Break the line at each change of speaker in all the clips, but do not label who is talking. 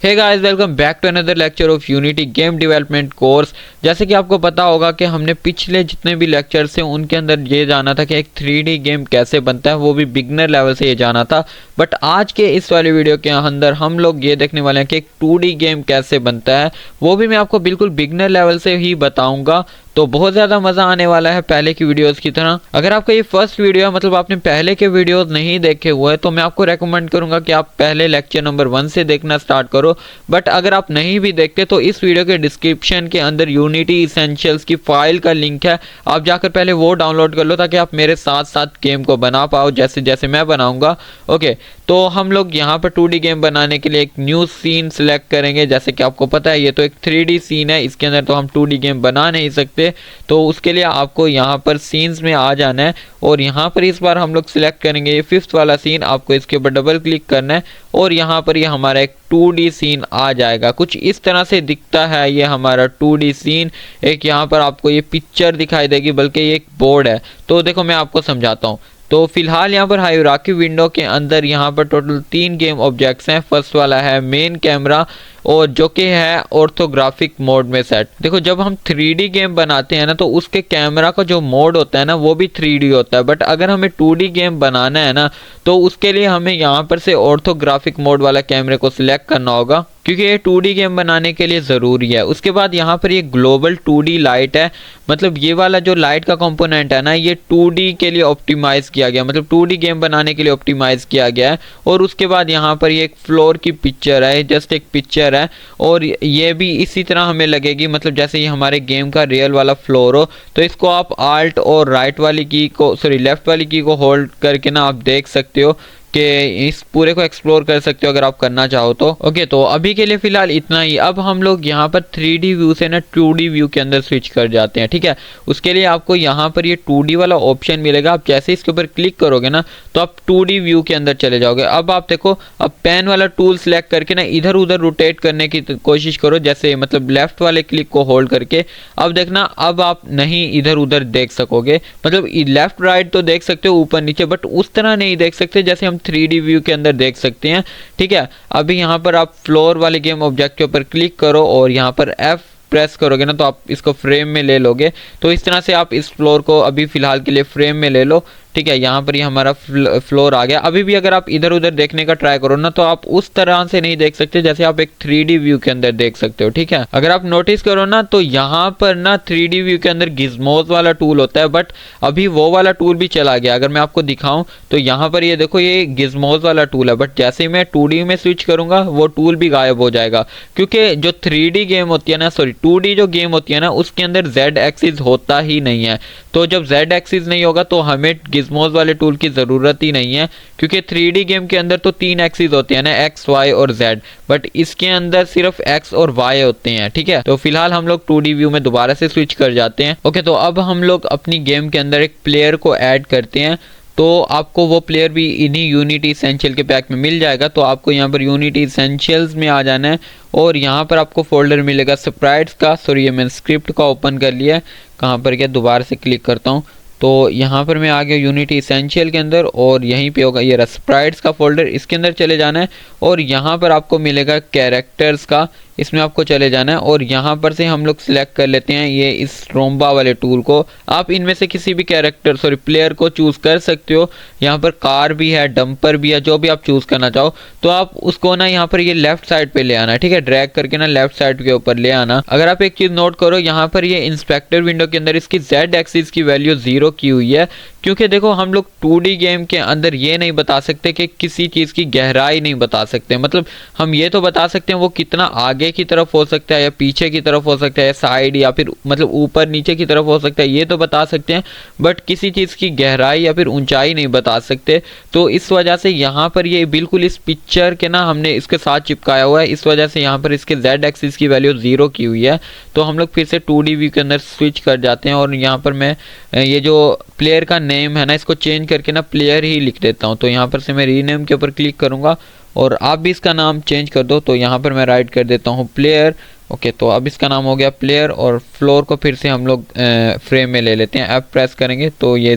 Hey guys, welcome back to another lecture of Unity game development course. जैसे कि आपको पता होगा कि हमने पिछले जितने भी लेक्चर्स हैं उनके अंदर ये जाना था कि एक 3D गेम कैसे बनता है, वो भी बिगनर लेवल से ये जाना था। बट आज के इस वाले वीडियो के अंदर हम लोग ये देखने वाले हैं कि एक 2D गेम कैसे बनता है, वो भी मैं आपको बिल्कुल बिगनर लेवल से ही बताऊंगा। तो बहुत ज़्यादा मज़ा आने वाला है पहले की वीडियोस की तरह। अगर आपका ये फर्स्ट वीडियो है, मतलब आपने पहले के वीडियोस नहीं देखे हुए, तो मैं आपको रेकमेंड करूंगा कि आप पहले लेक्चर नंबर 1 से देखना स्टार्ट करो। बट अगर आप नहीं भी देखते तो इस वीडियो के डिस्क्रिप्शन के अंदर यूनिटी इसेंशियल्स की फाइल का लिंक है, आप जाकर पहले वो डाउनलोड कर लो ताकि आप मेरे साथ साथ गेम को बना पाओ जैसे जैसे मैं बनाऊंगा। ओके, तो हम लोग यहाँ पर 2D गेम बनाने के लिए एक न्यू सीन सिलेक्ट करेंगे। जैसे कि आपको पता है ये तो एक 3D सीन है, इसके अंदर तो हम 2D गेम बना नहीं सकते। तो उसके लिए आपको यहाँ पर सीन्स में आ जाना है और यहाँ पर इस बार हम लोग सिलेक्ट करेंगे ये 5th वाला सीन। आपको इसके ऊपर डबल क्लिक करना है और यहाँ पर ये हमारा एक 2D सीन आ जाएगा। कुछ इस तरह से दिखता है ये हमारा 2D सीन। एक यहाँ पर आपको ये पिक्चर दिखाई देगी, बल्कि ये एक बोर्ड है। तो देखो मैं आपको समझाता हूँ। तो फिलहाल यहाँ पर हायरार्की विंडो के अंदर यहाँ पर टोटल 3 गेम ऑब्जेक्ट्स हैं। फर्स्ट वाला है मेन कैमरा, और जो कि है ऑर्थोग्राफिक मोड में सेट। देखो जब हम 3D गेम बनाते हैं ना, तो उसके कैमरा का जो मोड होता है ना वो भी 3D होता है। बट अगर हमें 2D गेम बनाना है ना, तो उसके लिए हमें यहाँ पर से ऑर्थोग्राफिक मोड वाला कैमरे को सिलेक्ट करना होगा, क्योंकि ये 2D गेम बनाने के लिए ज़रूरी है। उसके बाद यहाँ पर ये ग्लोबल 2D लाइट है, मतलब ये वाला जो लाइट का कंपोनेंट है ना, ये 2D के लिए ऑप्टिमाइज किया गया, मतलब 2D गेम बनाने के लिए ऑप्टिमाइज किया गया है। और उसके बाद यहाँ पर ये एक फ्लोर की पिक्चर है, जस्ट एक पिक्चर है, और ये भी इसी तरह हमें लगेगी, मतलब जैसे ये हमारे गेम का रियल वाला फ्लोर हो। तो इसको आप आल्ट और राइट वाली की को लेफ्ट वाली की को होल्ड करके ना आप देख सकते हो कि इस पूरे को एक्सप्लोर कर सकते हो अगर आप करना चाहो तो। ओके, तो अभी के लिए फिलहाल इतना ही। अब हम लोग यहाँ पर 3D व्यू से ना 2D व्यू के अंदर स्विच कर जाते हैं, ठीक है। उसके लिए आपको यहाँ पर ये 2D वाला ऑप्शन मिलेगा। आप जैसे इसके ऊपर क्लिक करोगे ना, तो आप 2D व्यू के अंदर चले जाओगे। अब आप देखो, अब पेन वाला टूल सेलेक्ट करके ना इधर उधर रोटेट करने की कोशिश करो, जैसे मतलब लेफ्ट वाले क्लिक को होल्ड करके। अब देखना, अब आप नहीं इधर उधर देख सकोगे, मतलब लेफ्ट राइट तो देख सकते हो ऊपर नीचे, बट उस तरह नहीं देख सकते जैसे हम 3D व्यू के अंदर देख सकते हैं, ठीक है। अभी यहाँ पर आप फ्लोर वाले गेम ऑब्जेक्ट के ऊपर क्लिक करो और यहाँ पर F प्रेस करोगे ना, तो आप इसको फ्रेम में ले लोगे। तो इस तरह से आप इस फ्लोर को अभी फिलहाल के लिए फ्रेम में ले लो, ठीक है। यहाँ पर ये हमारा फ्लोर आ गया। अभी भी अगर आप इधर उधर देखने का ट्राई करो ना, तो आप उस तरह से नहीं देख सकते जैसे आप एक 3D व्यू के अंदर देख सकते हो, ठीक है। अगर आप नोटिस करो ना, तो यहाँ पर ना 3D व्यू के अंदर गिज़मोज वाला टूल होता है, बट अभी वो वाला टूल भी चला गया। अगर मैं आपको दिखाऊं तो यहाँ पर ये देखो, ये गिज़मोज वाला टूल है, बट जैसे ही मैं 2D में स्विच करूंगा वो टूल भी गायब हो जाएगा, क्योंकि जो 3D गेम होती है ना, सॉरी 2D जो गेम होती है ना, उसके अंदर Z एक्सिस होता ही नहीं है। तो जब Z एक्सिस नहीं होगा तो हमें गिज़मोज वाले टूल की ज़रूरत ही नहीं है, क्योंकि 3D गेम के अंदर तो 3 एक्सिस होते हैं ना, X, Y और Z, बट इसके अंदर सिर्फ X और Y होते हैं, ठीक है। तो फिलहाल हम लोग 2D व्यू में दोबारा से स्विच कर जाते हैं। ओके, तो अब हम लोग अपनी गेम के अंदर एक प्लेयर को ऐड करते हैं। तो आपको वो प्लेयर भी इन्हीं यूनिटी इसेंशियल के पैक में मिल जाएगा। तो आपको यहाँ पर यूनिटी इसेंशियल्स में आ जाना है और यहाँ पर आपको फोल्डर मिलेगा स्प्राइट्स का। सॉरी, ये मैंने स्क्रिप्ट का ओपन कर लिया है, कहाँ पर क्या, दोबारा से क्लिक करता हूँ। तो यहाँ पर मैं आ गया यूनिटी इसेंशियल के अंदर और यहीं पे होगा ये स्प्राइट्स का फोल्डर, इसके अंदर चले जाना है और यहाँ पर आपको मिलेगा कैरेक्टर्स का, इसमें आपको चले जाना है और यहाँ पर से हम लोग सिलेक्ट कर लेते हैं ये इस रोम्बा वाले टूल को। आप इनमें से किसी भी कैरेक्टर सॉरी प्लेयर को चूज़ कर सकते हो। यहाँ पर कार भी है, डंपर भी है, जो भी आप चूज़ करना चाहो। तो आप उसको ना यहाँ पर ये लेफ्ट साइड पे ले आना है, ठीक है, ड्रैग करके ना लेफ्ट साइड के ऊपर ले आना। अगर आप एक चीज़ नोट करो, यहाँ पर ये इंस्पेक्टर विंडो के अंदर इसकी Z एक्सिस की वैल्यू 0 की हुई है, क्योंकि देखो हम लोग 2D गेम के अंदर ये नहीं बता सकते कि किसी चीज़ की गहराई नहीं बता सकते। मतलब हम ये तो बता सकते हैं वो कितना आगे की तरफ हो सकता है या पीछे की तरफ हो सकता है या साइड या फिर मतलब ऊपर नीचे की तरफ हो सकता है, ये तो बता सकते हैं, बट किसी चीज़ की गहराई या फिर ऊंचाई नहीं बता सकते। तो इस वजह से यहाँ पर ये बिल्कुल इस पिक्चर के ना हमने इसके साथ चिपकाया हुआ है, इस वजह से यहाँ पर इसके Z एक्सिस की वैल्यू 0 की हुई है। तो हम लोग फिर से 2D व्यू के अंदर स्विच कर जाते हैं और यहाँ पर मैं ये जो प्लेयर का नेम है ना, इसको चेंज करके ना प्लेयर ही लिख देता हूँ। तो यहाँ पर से मैं रीनेम के ऊपर क्लिक करूँगा और आप भी इसका नाम चेंज कर दो। तो यहाँ पर मैं राइट कर देता हूँ प्लेयर। ओके, तो अब इसका नाम हो गया प्लेयर और फ्लोर को फिर से हम लोग फ्रेम में ले लेते हैं। F प्रेस करेंगे तो ये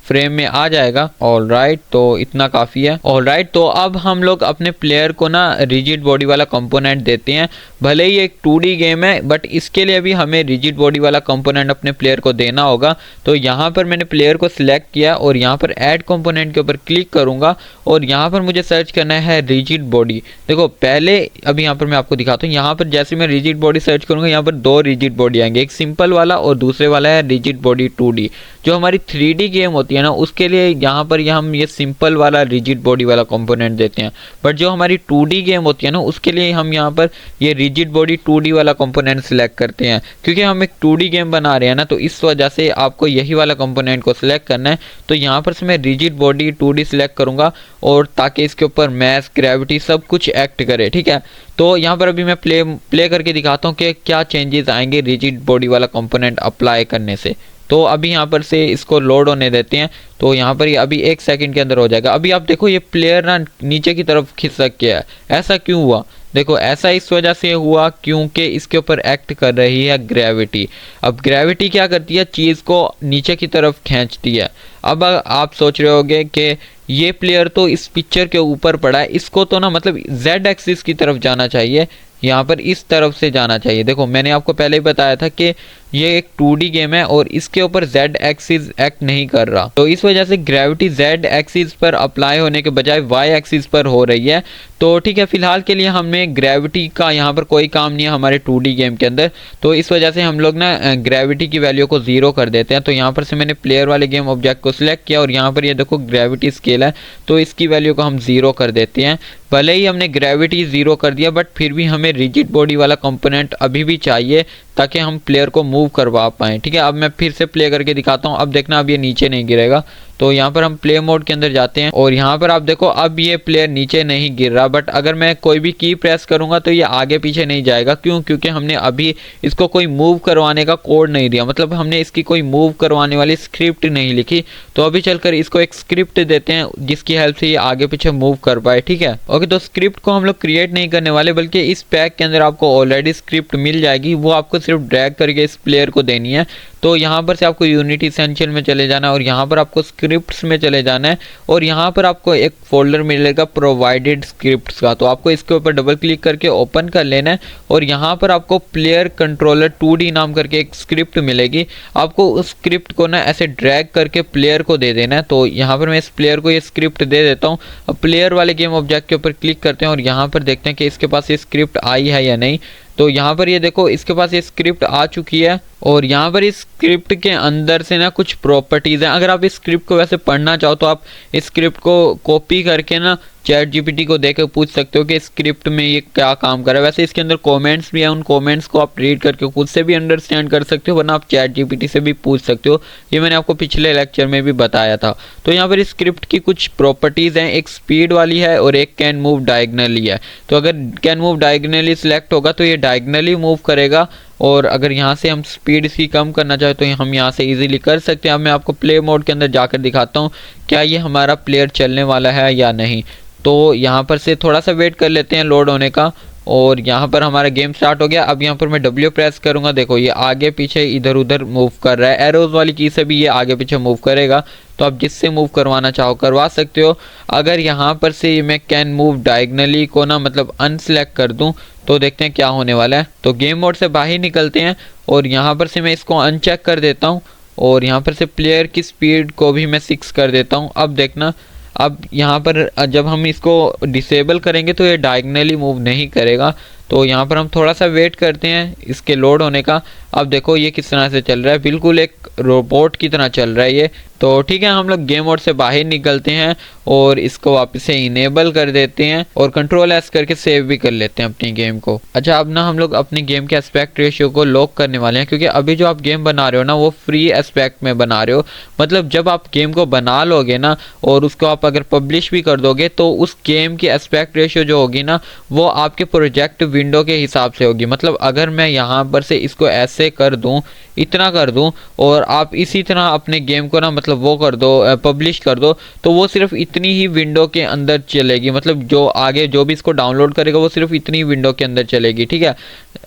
फ्रेम में आ जाएगा। ऑलराइट, तो इतना काफ़ी है। ऑलराइट, तो अब हम लोग अपने प्लेयर को ना रिजिड बॉडी वाला कंपोनेंट देते हैं। भले ही एक 2D गेम है बट इसके लिए भी हमें रिजिड बॉडी वाला कंपोनेंट अपने प्लेयर को देना होगा। तो यहाँ पर मैंने प्लेयर को सिलेक्ट किया और यहाँ पर ऐड कंपोनेंट के ऊपर क्लिक करूँगा और यहाँ पर मुझे सर्च करना है रिजिड बॉडी। देखो पहले अभी यहाँ पर मैं आपको दिखाता हूँ। यहाँ पर जैसे मैं रिजिड बॉडी सर्च करूँगा यहाँ पर 2 रिजिड बॉडी आएंगे, एक सिंपल वाला और दूसरे वाला है रिजिड बॉडी 2D। जो हमारी 3D गेम होती है ना उसके लिए यहाँ पर हम ये सिंपल वाला रिजिड बॉडी वाला कंपोनेंट देते हैं, बट जो हमारी 2D गेम होती है ना उसके लिए हम यहाँ पर ये रिजिड बॉडी 2D वाला कंपोनेंट सिलेक्ट करते हैं। क्योंकि हम एक 2D गेम बना रहे हैं ना तो इस वजह से आपको यही वाला कंपोनेंट को सिलेक्ट करना है। तो यहाँ पर से मैं रिजिड बॉडी 2D सिलेक्ट करूँगा और ताकि इसके ऊपर मैथ ग्रेविटी सब कुछ एक्ट करे, ठीक है। तो यहाँ पर अभी मैं प्ले करके दिखाता हूँ कि क्या चेंजेस आएंगे रिजिड बॉडी वाला कंपोनेंट अप्लाई करने से। तो अभी यहाँ पर से इसको लोड होने देते हैं। तो यहाँ पर ये अभी 1 सेकंड के अंदर हो जाएगा। अभी आप देखो ये प्लेयर ना नीचे की तरफ खिसक गया है, ऐसा क्यों हुआ? देखो ऐसा इस वजह से हुआ क्योंकि इसके ऊपर एक्ट कर रही है ग्रेविटी। अब ग्रेविटी क्या करती है, चीज़ को नीचे की तरफ खींचती है। अब आप सोच रहे होगे कि ये प्लेयर तो इस पिक्चर के ऊपर पड़ा है, इसको तो ना मतलब Z एक्सिस की तरफ जाना चाहिए, यहाँ पर इस तरफ से जाना चाहिए। देखो मैंने आपको पहले ही बताया था कि ये एक 2D गेम है और इसके ऊपर Z एक्सिस एक्ट नहीं कर रहा, तो इस वजह से ग्रेविटी Z एक्सिस पर अप्लाई होने के बजाय Y एक्सिस पर हो रही है। तो ठीक है, फिलहाल के लिए हमें ग्रेविटी का यहाँ पर कोई काम नहीं है हमारे 2D गेम के अंदर। तो इस वजह से हम लोग ना ग्रेविटी की वैल्यू को 0 कर देते हैं। तो यहाँ पर से मैंने प्लेयर वाले गेम ऑब्जेक्ट को सिलेक्ट किया और यहाँ पर ये देखो ग्रेविटी स्केल है तो इसकी वैल्यू को हम 0 कर देते हैं। भले ही हमने ग्रेविटी 0 कर दिया बट फिर भी हमें रिजिड बॉडी वाला कंपोनेंट अभी भी चाहिए ताकि हम प्लेयर को मूव करवा पाएँ, ठीक है। अब मैं फिर से प्ले करके दिखाता हूँ। अब देखना अब ये नीचे नहीं गिरेगा। तो यहाँ पर हम प्ले मोड के अंदर जाते हैं और यहाँ पर आप देखो अब ये प्लेयर नीचे नहीं गिर रहा, बट अगर मैं कोई भी की प्रेस करूँगा तो ये आगे पीछे नहीं जाएगा। क्यों? क्योंकि हमने अभी इसको कोई मूव करवाने का कोड नहीं दिया, मतलब हमने इसकी कोई मूव करवाने वाली स्क्रिप्ट नहीं लिखी। तो अभी चलकर इसको एक स्क्रिप्ट देते हैं जिसकी हेल्प से ये आगे पीछे मूव कर पाए, ठीक है। ओके, तो स्क्रिप्ट को हम लोग क्रिएट नहीं करने वाले बल्कि इस पैक के अंदर आपको ऑलरेडी स्क्रिप्ट मिल जाएगी, वो आपको सिर्फ ड्रैग करके इस प्लेयर को देनी है। तो यहाँ पर से आपको यूनिटी एसेंशियल में चले जाना है और यहाँ पर आपको स्क्रिप्ट्स में चले जाना है और यहाँ पर आपको एक फोल्डर मिलेगा प्रोवाइडेड स्क्रिप्ट्स का। तो आपको इसके ऊपर डबल क्लिक करके ओपन कर लेना है और यहाँ पर आपको प्लेयर कंट्रोलर 2D नाम करके एक स्क्रिप्ट मिलेगी। आपको उस स्क्रिप्ट को ना ऐसे ड्रैग करके प्लेयर को दे देना है। तो यहाँ पर मैं इस प्लेयर को ये स्क्रिप्ट दे देता हूँ। अब प्लेयर वाले गेम ऑब्जेक्ट के ऊपर क्लिक करते हैं और यहाँ पर देखते हैं कि इसके पास ये स्क्रिप्ट आई है या नहीं। तो यहाँ पर ये देखो इसके पास ये स्क्रिप्ट आ चुकी है और यहाँ पर इस स्क्रिप्ट के अंदर से ना कुछ प्रॉपर्टीज़ हैं। अगर आप इस स्क्रिप्ट को वैसे पढ़ना चाहो तो आप इस स्क्रिप्ट को कॉपी करके ना चैट जीपीटी को देकर पूछ सकते हो कि स्क्रिप्ट में ये क्या काम कर रहा है। वैसे इसके अंदर कमेंट्स भी हैं, उन कमेंट्स को आप रीड करके खुद से भी अंडरस्टैंड कर सकते हो, वरना आप चैट जीपीटी से भी पूछ सकते हो। ये मैंने आपको पिछले लेक्चर में भी बताया था। तो यहाँ पर इस स्क्रिप्ट की कुछ प्रॉपर्टीज़ हैं, एक स्पीड वाली है और एक कैन मूव डायगनली है। तो अगर कैन मूव डायगनली सिलेक्ट होगा तो ये डायगनली मूव करेगा और अगर यहाँ से हम स्पीड इसकी कम करना चाहें तो हम यहाँ से इजीली कर सकते हैं। अब मैं आपको प्ले मोड के अंदर जाकर दिखाता हूँ क्या ये हमारा प्लेयर चलने वाला है या नहीं। तो यहाँ पर से थोड़ा सा वेट कर लेते हैं लोड होने का और यहाँ पर हमारा गेम स्टार्ट हो गया। अब यहाँ पर मैं W प्रेस करूँगा, देखो ये आगे पीछे इधर उधर मूव कर रहा है। एरोज वाली की से भी ये आगे पीछे मूव करेगा। तो आप जिससे मूव करवाना चाहो करवा सकते हो। अगर यहाँ पर से मैं कैन मूव डायगनली को ना मतलब अनसेलेक्ट कर दूँ तो देखते हैं क्या होने वाला है। तो गेम मोड से बाहर निकलते हैं और यहाँ पर से मैं इसको अनचेक कर देता हूँ और यहाँ पर से प्लेयर की स्पीड को भी मैं 6 कर देता हूँ। अब देखना, अब यहाँ पर जब हम इसको डिसेबल करेंगे तो ये डायगनली मूव नहीं करेगा। तो यहाँ पर हम थोड़ा सा वेट करते हैं इसके लोड होने का। अब देखो ये किस तरह से चल रहा है, बिल्कुल एक रोबोट की तरह चल रहा है ये। तो ठीक है, हम लोग गेम मोड से बाहर निकलते हैं और इसको वापस से इनेबल कर देते हैं और कंट्रोल एस करके सेव भी कर लेते हैं अपनी गेम को। अच्छा, अब ना हम लोग अपनी गेम के एस्पेक्ट रेशियो को लॉक करने वाले हैं क्योंकि अभी जो आप गेम बना रहे हो ना वो फ्री एस्पेक्ट में बना रहे हो। मतलब जब आप गेम को बना लोगे ना और उसको आप अगर पब्लिश भी कर दोगे तो उस गेम की एस्पेक्ट रेशियो जो होगी ना वो आपके प्रोजेक्ट विंडो के हिसाब से होगी। मतलब अगर मैं यहाँ पर से इसको ऐसे से कर दूं, इतना कर दूं, और आप इसी तरह अपने गेम को ना मतलब वो कर दो, पब्लिश कर दो, तो वो सिर्फ इतनी ही विंडो के अंदर चलेगी। मतलब जो आगे जो भी इसको डाउनलोड करेगा वो सिर्फ इतनी विंडो के अंदर चलेगी, ठीक है।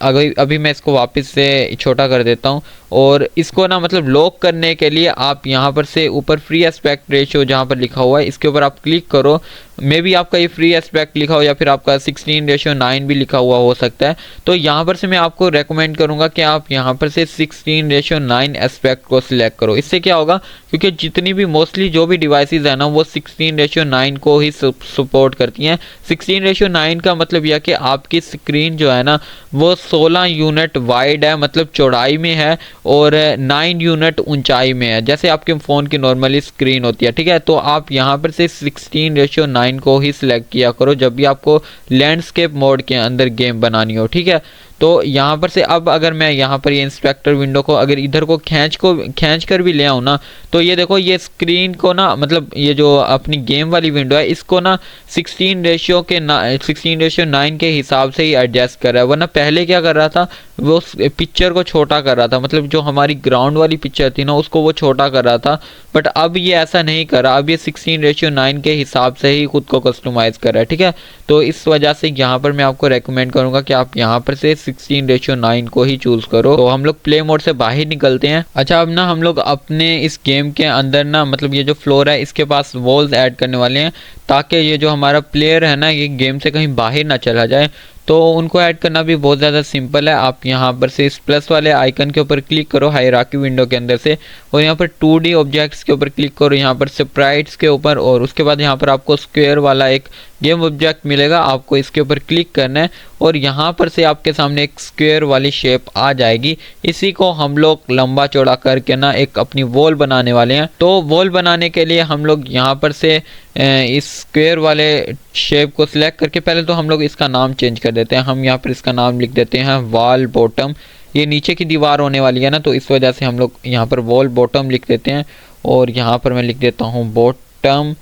अभी मैं इसको वापस से छोटा कर देता हूँ, और इसको ना मतलब लॉक करने के लिए आप यहाँ पर से ऊपर फ्री एस्पेक्ट रेशियो जहाँ पर लिखा हुआ है इसके ऊपर आप क्लिक करो। मे बी आपका ये फ्री एस्पेक्ट लिखा हो या फिर आपका 16:9 भी लिखा हुआ हो सकता है। तो यहाँ पर से मैं आपको रेकमेंड करूँगा कि आप यहाँ पर से 16:9 एस्पेक्ट को सिलेक्ट करो। इससे क्या होगा, क्योंकि जितनी भी मोस्टली जो भी डिवाइसेस है ना वो 16:9 को ही सपोर्ट करती हैं। 16:9 का मतलब यह कि आपकी स्क्रीन जो है ना वो 16 यूनिट वाइड है, मतलब चौड़ाई में है, और 9 यूनिट ऊंचाई में है, जैसे आपके फ़ोन की नॉर्मली स्क्रीन होती है, ठीक है। तो आप यहाँ पर से 16:9 को ही सिलेक्ट किया करो जब भी आपको लैंडस्केप मोड के अंदर गेम बनानी हो, ठीक है। तो यहाँ पर से अब अगर मैं यहाँ पर ये इंस्पेक्टर विंडो को अगर इधर को खींच कर भी ले आऊँ ना, तो ये देखो ये स्क्रीन को ना मतलब ये जो अपनी गेम वाली विंडो है इसको ना 16:9 के हिसाब से ही एडजस्ट कर रहा है। वरना पहले क्या कर रहा था, वो पिक्चर को छोटा कर रहा था, मतलब जो हमारी ग्राउंड वाली पिक्चर थी ना उसको वो छोटा कर रहा था। बट अब ये ऐसा नहीं कर रहा, अब ये 16:9 के हिसाब से ही खुद को कस्टमाइज कर रहा है, ठीक है। तो इस वजह से यहाँ पर मैं आपको रेकमेंड करूंगा कि आप यहाँ पर से 16:9 को ही चूज करो। तो हम लोग प्ले मोड से बाहर निकलते हैं। अच्छा, अब ना हम लोग अपने इस गेम के अंदर ना मतलब ये जो फ्लोर है इसके पास वॉल्स ऐड करने वाले हैं, ताकि ये जो हमारा प्लेयर है ना ये गेम से कहीं बाहर ना चला जाए। तो उनको ऐड करना भी बहुत ज़्यादा सिंपल है। आप यहाँ पर से इस प्लस वाले आइकन के ऊपर क्लिक करो हायरार्की विंडो के अंदर से, और यहाँ पर 2D ऑब्जेक्ट्स के ऊपर क्लिक करो, यहाँ पर स्प्राइट्स के ऊपर, और उसके बाद यहाँ पर आपको स्क्वायर वाला एक गेम ऑब्जेक्ट मिलेगा, आपको इसके ऊपर क्लिक करना है, और यहाँ पर से आपके सामने एक स्क्वायर वाली शेप आ जाएगी। इसी को हम लोग लंबा चौड़ा करके ना एक अपनी वॉल बनाने वाले हैं। तो वॉल बनाने के लिए हम लोग यहाँ पर से इस स्क्वायर वाले शेप को सिलेक्ट करके पहले तो हम लोग इसका नाम चेंज कर देते हैं। हम यहाँ पर इसका नाम लिख देते हैं वॉल बॉटम। ये नीचे की दीवार होने वाली है ना, तो इस वजह से हम लोग यहाँ पर वॉल बॉटम लिख देते हैं, और यहाँ पर मैं लिख देता हूँ बॉटम।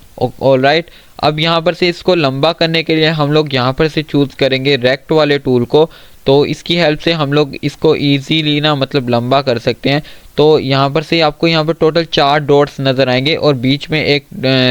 ऑलराइट, अब यहाँ पर से इसको लंबा करने के लिए हम लोग यहाँ पर से चूज करेंगे रेक्ट वाले टूल को। तो इसकी हेल्प से हम लोग इसको इजीली ना मतलब लंबा कर सकते हैं। तो यहाँ पर से आपको यहाँ पर टोटल 4 डॉट्स नज़र आएंगे, और बीच में एक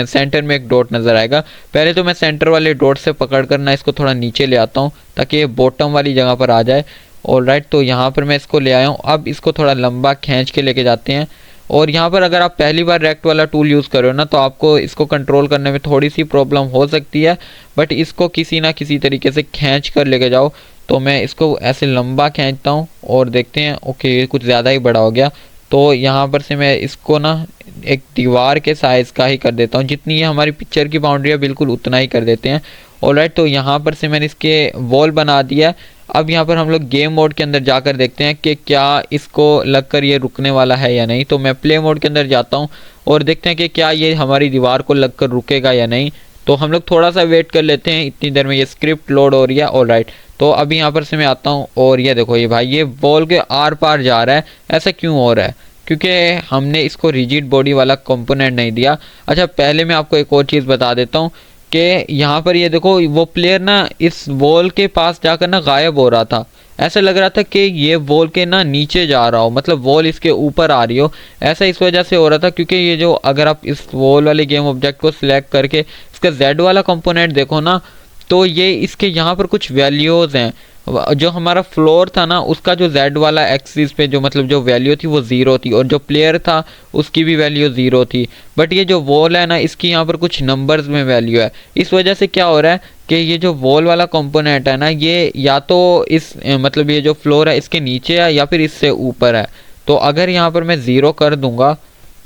सेंटर में एक डॉट नज़र आएगा। पहले तो मैं सेंटर वाले डॉट से पकड़ कर ना इसको थोड़ा नीचे ले आता हूँ ताकि ये बॉटम वाली जगह पर आ जाए। ऑलराइट, तो यहाँ पर मैं इसको ले आया हूँ। अब इसको थोड़ा लंबा खींच के लेके जाते हैं, और यहाँ पर अगर आप पहली बार रेक्ट वाला टूल यूज़ करो ना तो आपको इसको कंट्रोल करने में थोड़ी सी प्रॉब्लम हो सकती है, बट इसको किसी ना किसी तरीके से खींच कर लेके जाओ। तो मैं इसको ऐसे लंबा खींचता हूँ और देखते हैं, ओके ये कुछ ज़्यादा ही बड़ा हो गया। तो यहाँ पर से मैं इसको ना एक दीवार के साइज़ का ही कर देता हूँ, जितनी ये हमारी पिक्चर की बाउंड्री है बिल्कुल उतना ही कर देते हैं। ऑलराइट, तो यहाँ पर से मैंने इसके वॉल बना दिया। अब यहाँ पर हम लोग गेम मोड के अंदर जाकर देखते हैं कि क्या इसको लगकर ये रुकने वाला है या नहीं। तो मैं प्ले मोड के अंदर जाता हूँ और देखते हैं कि क्या ये हमारी दीवार को लगकर रुकेगा या नहीं। तो हम लोग थोड़ा सा वेट कर लेते हैं, इतनी देर में ये स्क्रिप्ट लोड हो रही है। ऑलराइट, तो अभी यहाँ पर से मैं आता हूँ, और ये देखो ये भाई ये वॉल के आर पार जा रहा है। ऐसा क्यों हो रहा है? क्योंकि हमने इसको रिजिड बॉडी वाला कंपोनेंट नहीं दिया। अच्छा, पहले मैं आपको एक और चीज़ बता देता हूँ कि यहाँ पर ये देखो वो प्लेयर ना इस वॉल के पास जाकर ना गायब हो रहा था। ऐसा लग रहा था कि ये वॉल के ना नीचे जा रहा हो, मतलब वॉल इसके ऊपर आ रही हो। ऐसा इस वजह से हो रहा था क्योंकि ये जो अगर आप इस वॉल वाले गेम ऑब्जेक्ट को सिलेक्ट करके इसका जेड वाला कंपोनेंट देखो ना, तो ये इसके यहाँ पर कुछ वैल्यूज़ हैं। जो हमारा फ्लोर था ना उसका जो जेड वाला एक्सिस पे जो मतलब जो वैल्यू थी वो 0 थी, और जो प्लेयर था उसकी भी वैल्यू 0 थी। बट ये जो वॉल है ना इसकी यहाँ पर कुछ नंबर्स में वैल्यू है। इस वजह से क्या हो रहा है कि ये जो वॉल वाला कंपोनेंट है ना ये या तो इस मतलब ये जो फ्लोर है इसके नीचे है या फिर इससे ऊपर है। तो अगर यहाँ पर मैं 0 कर दूंगा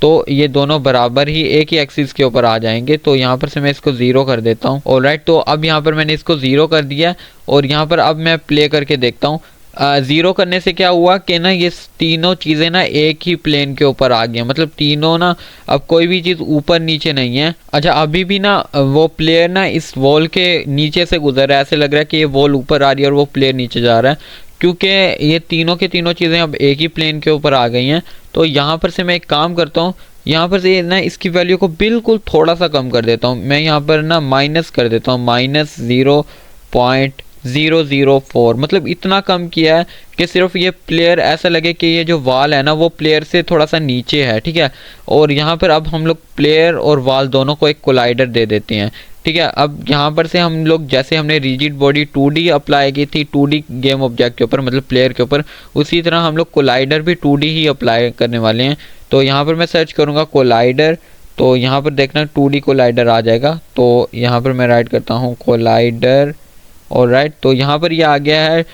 तो ये दोनों बराबर ही एक ही एक्सिस के ऊपर आ जाएंगे। तो यहाँ पर से मैं इसको 0 कर देता हूँ। ऑलराइट, तो अब यहाँ पर मैंने इसको 0 कर दिया, और यहाँ पर अब मैं प्ले करके देखता हूँ। 0 करने से क्या हुआ कि ना ये तीनों चीज़ें ना एक ही प्लेन के ऊपर आ गई, मतलब तीनों ना अब कोई भी चीज़ ऊपर नीचे नहीं है। अच्छा, अभी भी ना वो प्लेयर ना इस वॉल के नीचे से गुजर रहा है। ऐसे लग रहा है कि ये वॉल ऊपर आ रही है और वो प्लेयर नीचे जा रहा है, क्योंकि ये तीनों के तीनों चीज़ें अब एक ही प्लेन के ऊपर आ गई हैं। तो यहाँ पर से मैं एक काम करता हूँ, यहाँ पर से ना इसकी वैल्यू को बिल्कुल थोड़ा सा कम कर देता हूँ। मैं यहाँ पर ना माइनस कर देता हूँ, -0.3 004, मतलब इतना कम किया है कि सिर्फ ये प्लेयर ऐसा लगे कि ये जो वाल है ना वो प्लेयर से थोड़ा सा नीचे है, ठीक है। और यहाँ पर अब हम लोग प्लेयर और वाल दोनों को एक कोलाइडर दे देते हैं, ठीक है। अब यहाँ पर से हम लोग जैसे हमने रिजिड बॉडी 2D अप्लाई की थी 2D गेम ऑब्जेक्ट के ऊपर, मतलब प्लेयर के ऊपर, उसी तरह हम लोग कोलाइडर भी 2D ही अप्लाई करने वाले हैं। तो यहाँ पर मैं सर्च करूँगा कोलाइडर, तो यहाँ पर देखना 2D कोलाइडर आ जाएगा। तो यहाँ पर मैं राइट करता हूँ कोलाइडर, और राइट, तो यहाँ पर ये आ गया है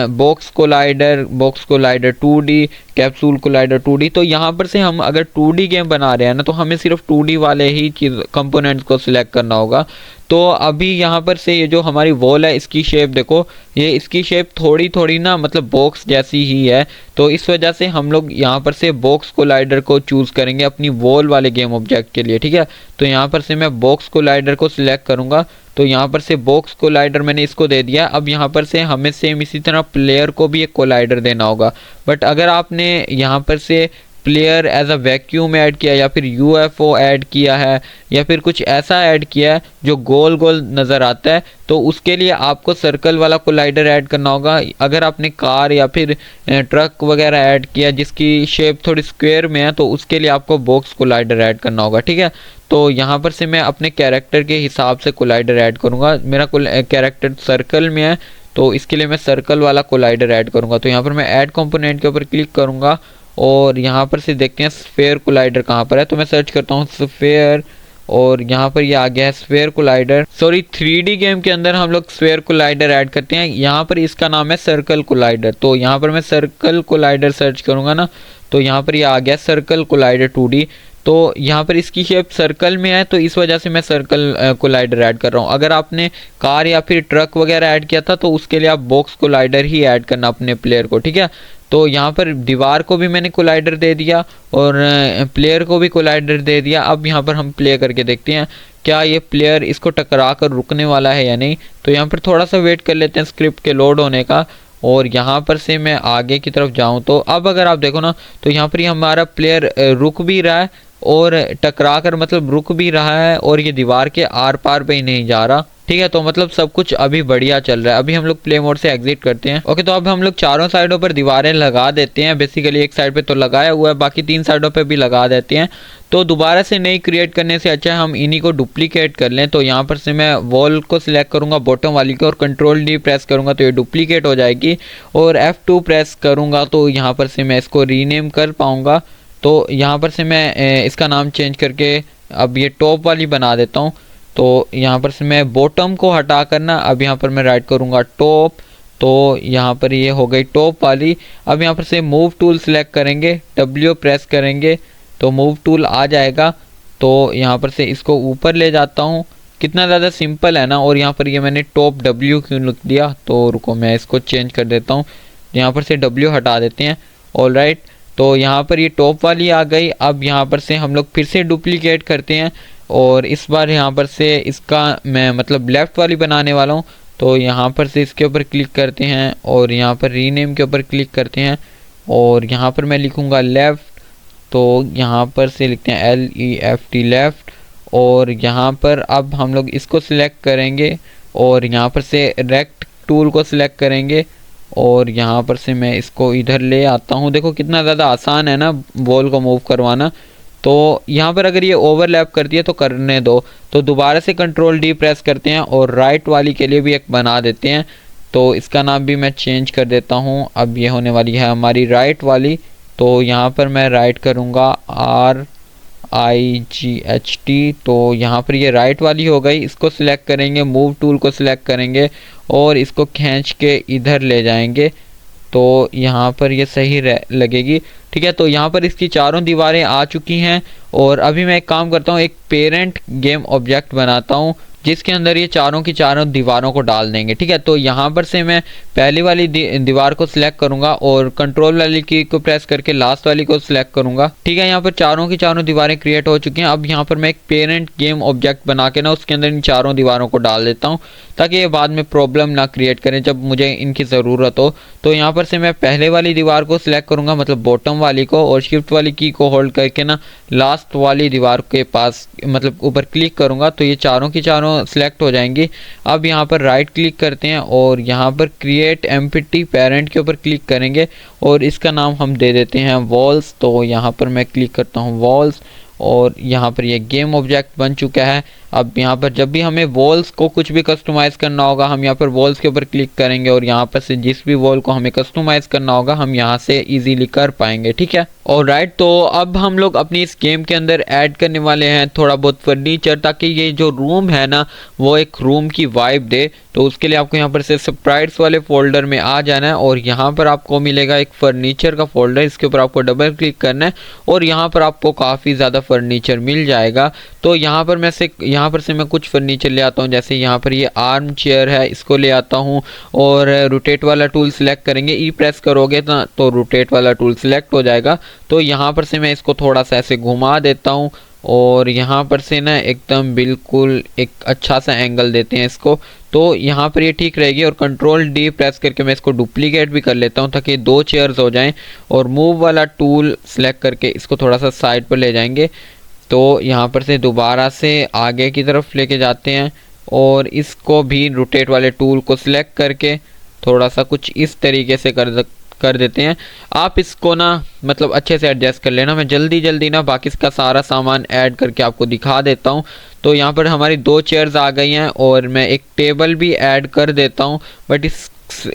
box collider 2D, capsule collider 2D। तो यहाँ पर से हम अगर 2D गेम बना रहे हैं ना तो हमें सिर्फ 2D वाले ही चीज़ कंपोनेंट्स को सिलेक्ट करना होगा। तो अभी यहाँ पर से ये जो हमारी वॉल है इसकी शेप देखो, ये इसकी शेप थोड़ी ना मतलब बॉक्स जैसी ही है। तो इस वजह से हम लोग यहाँ पर से बॉक्स कोलाइडर को चूज़ करेंगे अपनी वॉल वाले गेम ऑब्जेक्ट के लिए, ठीक है। तो यहाँ पर से मैं बॉक्स कोलाइडर को सिलेक्ट करूँगा, तो यहाँ पर से बॉक्स कोलाइडर मैंने इसको दे दिया। अब यहाँ पर से हमें सेम इसी तरह प्लेयर को भी एक कोलाइडर देना होगा। बट अगर आपने यहाँ पर से player as a vacuum add किया या फिर UFO ऐड किया है या फिर कुछ ऐसा ऐड किया है जो गोल गोल नज़र आता है, तो उसके लिए आपको सर्कल वाला कोलाइडर ऐड करना होगा। अगर आपने कार या फिर ट्रक वगैरह ऐड किया जिसकी शेप थोड़ी स्क्वायर में है, तो उसके लिए आपको बॉक्स कोलाइडर ऐड करना होगा, ठीक है। तो यहाँ पर से मैं अपने कैरेक्टर के हिसाब से कोलाइडर ऐड करूँगा। मेरा कैरेक्टर सर्कल में है तो इसके लिए मैं सर्कल वाला कोलाइडर ऐड करूँगा। तो यहाँ पर मैं ऐड कंपोनेंट के ऊपर क्लिक करूँगा और यहाँ पर से देखते हैं स्फेयर कोलाइडर कहाँ पर है। तो मैं सर्च करता हूँ स्फेयर, और यहाँ पर ये आ गया है sphere collider. Sorry, 3D game के अंदर हम लोग स्फेयर कोलाइडर ऐड करते हैं, यहाँ पर इसका नाम है सर्कल कोलाइडर। तो यहाँ पर मैं सर्कल कोलाइडर सर्च करूँगा ना, तो यहाँ पर ये आ गया सर्कल कोलाइडर 2D। तो यहाँ पर इसकी शेप सर्कल में है तो इस वजह से मैं सर्कल कोलाइडर ऐड कर रहा हूँ। अगर आपने कार या फिर ट्रक वगैरह ऐड किया था तो उसके लिए आप बॉक्स कोलाइडर ही ऐड करना अपने प्लेयर को, ठीक है। तो यहाँ पर दीवार को भी मैंने कोलाइडर दे दिया और प्लेयर को भी कोलाइडर दे दिया। अब यहाँ पर हम प्ले करके देखते हैं क्या ये प्लेयर इसको टकरा कर रुकने वाला है या नहीं। तो यहाँ पर थोड़ा सा वेट कर लेते हैं स्क्रिप्ट के लोड होने का, और यहाँ पर से मैं आगे की तरफ जाऊँ तो अब अगर आप देखो ना तो यहाँ पर हमारा प्लेयर रुक भी रहा है और टकरा कर मतलब रुक भी रहा है, और ये दीवार के आर पार पे ही नहीं जा रहा, ठीक है। तो मतलब सब कुछ अभी बढ़िया चल रहा है। अभी हम लोग प्ले मोड से एग्जिट करते हैं। ओके, तो अब हम लोग चारों साइडों पर दीवारें लगा देते हैं। बेसिकली एक साइड पे तो लगाया हुआ है, बाकी 3 साइडों पे भी लगा देते हैं। तो दोबारा से नई क्रिएट करने से अच्छा है हम इन्हीं को डुप्लीकेट कर लें। तो यहाँ पर से मैं वॉल को सिलेक्ट करूँगा बॉटम वाली को और Ctrl+D प्रेस करूँगा तो ये डुप्लीकेट हो जाएगी, और F2 प्रेस करूँगा तो यहाँ पर से मैं इसको रीनेम कर पाऊँगा। तो यहाँ पर से मैं इसका नाम चेंज करके अब ये टॉप वाली बना देता हूँ। तो यहाँ पर से मैं बॉटम को हटा करना, अब यहाँ पर मैं राइट करूँगा टॉप, तो यहाँ पर ये हो गई टॉप वाली। अब यहाँ पर से मूव टूल सिलेक्ट करेंगे, W प्रेस करेंगे तो मूव टूल आ जाएगा। तो यहाँ पर से इसको ऊपर ले जाता हूँ, कितना ज़्यादा सिंपल है ना। और यहाँ पर ये मैंने टॉप W क्यों लिख दिया, तो रुको मैं इसको चेंज कर देता हूँ। यहाँ पर से W हटा देते हैं, ऑलराइट। तो यहाँ पर ये टॉप वाली आ गई। अब यहाँ पर से हम लोग फिर से डुप्लीकेट करते हैं और इस बार यहाँ पर से इसका मैं मतलब लेफ़्ट वाली बनाने वाला हूँ। तो यहाँ पर से इसके ऊपर क्लिक करते हैं और यहाँ पर रीनेम के ऊपर क्लिक करते हैं और यहाँ पर मैं लिखूँगा लेफ़्ट। तो यहाँ पर से लिखते हैं LEFT लेफ़्ट, और यहाँ पर अब हम लोग इसको सिलेक्ट करेंगे और यहाँ पर से रेक्ट टूल को सिलेक्ट करेंगे और यहाँ पर से मैं इसको इधर ले आता हूँ। देखो कितना ज़्यादा आसान है ना बॉल को मूव करवाना। तो यहाँ पर अगर ये ओवरलैप करती है तो करने दो। तो दोबारा से Ctrl+D प्रेस करते हैं और राइट वाली के लिए भी एक बना देते हैं। तो इसका नाम भी मैं चेंज कर देता हूँ। अब ये होने वाली है हमारी राइट वाली। तो यहाँ पर मैं राइट करूँगा RIGHT। तो यहाँ पर ये राइट वाली हो गई। इसको सिलेक्ट करेंगे, मूव टूल को सिलेक्ट करेंगे और इसको खींच के इधर ले जाएंगे तो यहाँ पर ये सही लगेगी, ठीक है। तो यहाँ पर इसकी चारों दीवारें आ चुकी हैं और अभी मैं एक काम करता हूँ, एक पेरेंट गेम ऑब्जेक्ट बनाता हूँ जिसके अंदर ये चारों की चारों दीवारों को डाल देंगे, ठीक है। तो यहाँ पर से मैं पहली वाली दीवार को सिलेक्ट करूँगा और कंट्रोल वाली की को प्रेस करके लास्ट वाली को सिलेक्ट करूँगा, ठीक है। यहाँ पर चारों की चारों दीवारें क्रिएट हो चुकी हैं। अब यहाँ पर मैं एक पेरेंट गेम ऑब्जेक्ट बना के ना उसके अंदर इन चारों दीवारों को डाल देता हूँ ताकि ये बाद में प्रॉब्लम ना क्रिएट करें जब मुझे इनकी ज़रूरत हो। तो यहाँ पर से मैं पहले वाली दीवार को सिलेक्ट करूँगा मतलब बॉटम वाली को, और शिफ्ट वाली की को होल्ड करके ना लास्ट वाली दीवार के पास मतलब ऊपर क्लिक करूँगा तो ये चारों की चारों चारों सिलेक्ट हो जाएंगी। अब यहाँ पर राइट क्लिक करते हैं और यहाँ पर क्रिएट एम्प्टी पेरेंट के ऊपर क्लिक करेंगे और इसका नाम हम दे देते हैं वॉल्स। तो यहाँ पर मैं क्लिक करता हूँ वॉल्स और यहाँ पर ये गेम ऑब्जेक्ट बन चुका है। अब यहाँ पर जब भी हमें वॉल्स को कुछ भी कस्टमाइज़ करना होगा हम यहाँ पर वॉल्स के ऊपर क्लिक करेंगे और यहाँ पर से जिस भी वॉल को हमें कस्टमाइज़ करना होगा हम यहाँ से इजीली कर पाएंगे, ठीक है। और राइट, तो अब हम लोग अपनी इस गेम के अंदर ऐड करने वाले हैं थोड़ा बहुत फर्नीचर, ताकि ये जो रूम है ना वो एक रूम की वाइब दे। तो उसके लिए आपको यहाँ पर से स्प्राइट्स वाले फोल्डर में आ जाना है और यहाँ पर आपको मिलेगा एक फर्नीचर का फोल्डर, इसके ऊपर आपको डबल क्लिक करना है और यहाँ पर आपको काफ़ी ज़्यादा फर्नीचर मिल जाएगा। तो यहाँ पर से मैं कुछ फर्नीचर ले आता हूँ, जैसे यहाँ पर ये आर्म चेयर है, इसको ले आता हूँ और रोटेट वाला टूल सिलेक्ट करेंगे, ई प्रेस करोगे ना तो रोटेट वाला टूल सिलेक्ट हो जाएगा। तो यहाँ पर से मैं इसको थोड़ा सा ऐसे घुमा देता हूँ और यहाँ पर से ना एकदम बिल्कुल एक अच्छा सा एंगल देते हैं इसको। तो यहाँ पर ये ठीक रहेगी और कंट्रोल डी प्रेस करके मैं इसको डुप्लीकेट भी कर लेता हूँ ताकि 2 चेयर्स हो जाएं और मूव वाला टूल सेलेक्ट करके इसको थोड़ा सा साइड पर ले जाएंगे। तो यहाँ पर से दोबारा से आगे की तरफ लेके जाते हैं और इसको भी रोटेट वाले टूल को सिलेक्ट करके थोड़ा सा कुछ इस तरीके से कर देते हैं। आप इसको ना मतलब अच्छे से एडजस्ट कर लेना, मैं जल्दी ना बाकी इसका सारा सामान ऐड करके आपको दिखा देता हूँ। तो यहाँ पर हमारी 2 चेयर्स आ गई हैं और मैं एक टेबल भी ऐड कर देता हूँ, बट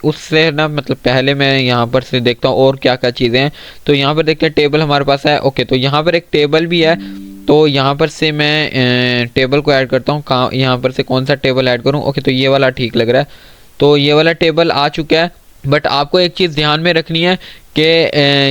उससे ना मतलब पहले मैं यहाँ पर से देखता हूँ और क्या क्या चीज़ें हैं। तो यहाँ पर देखते हैं टेबल हमारे पास है, ओके। तो यहाँ पर एक टेबल भी है, तो यहाँ पर से मैं टेबल को ऐड करता हूँ। कहाँ यहाँ पर से कौन सा टेबल ऐड करूँ? ओके, तो ये वाला ठीक लग रहा है। तो ये वाला टेबल आ चुका है, बट आपको एक चीज़ ध्यान में रखनी है कि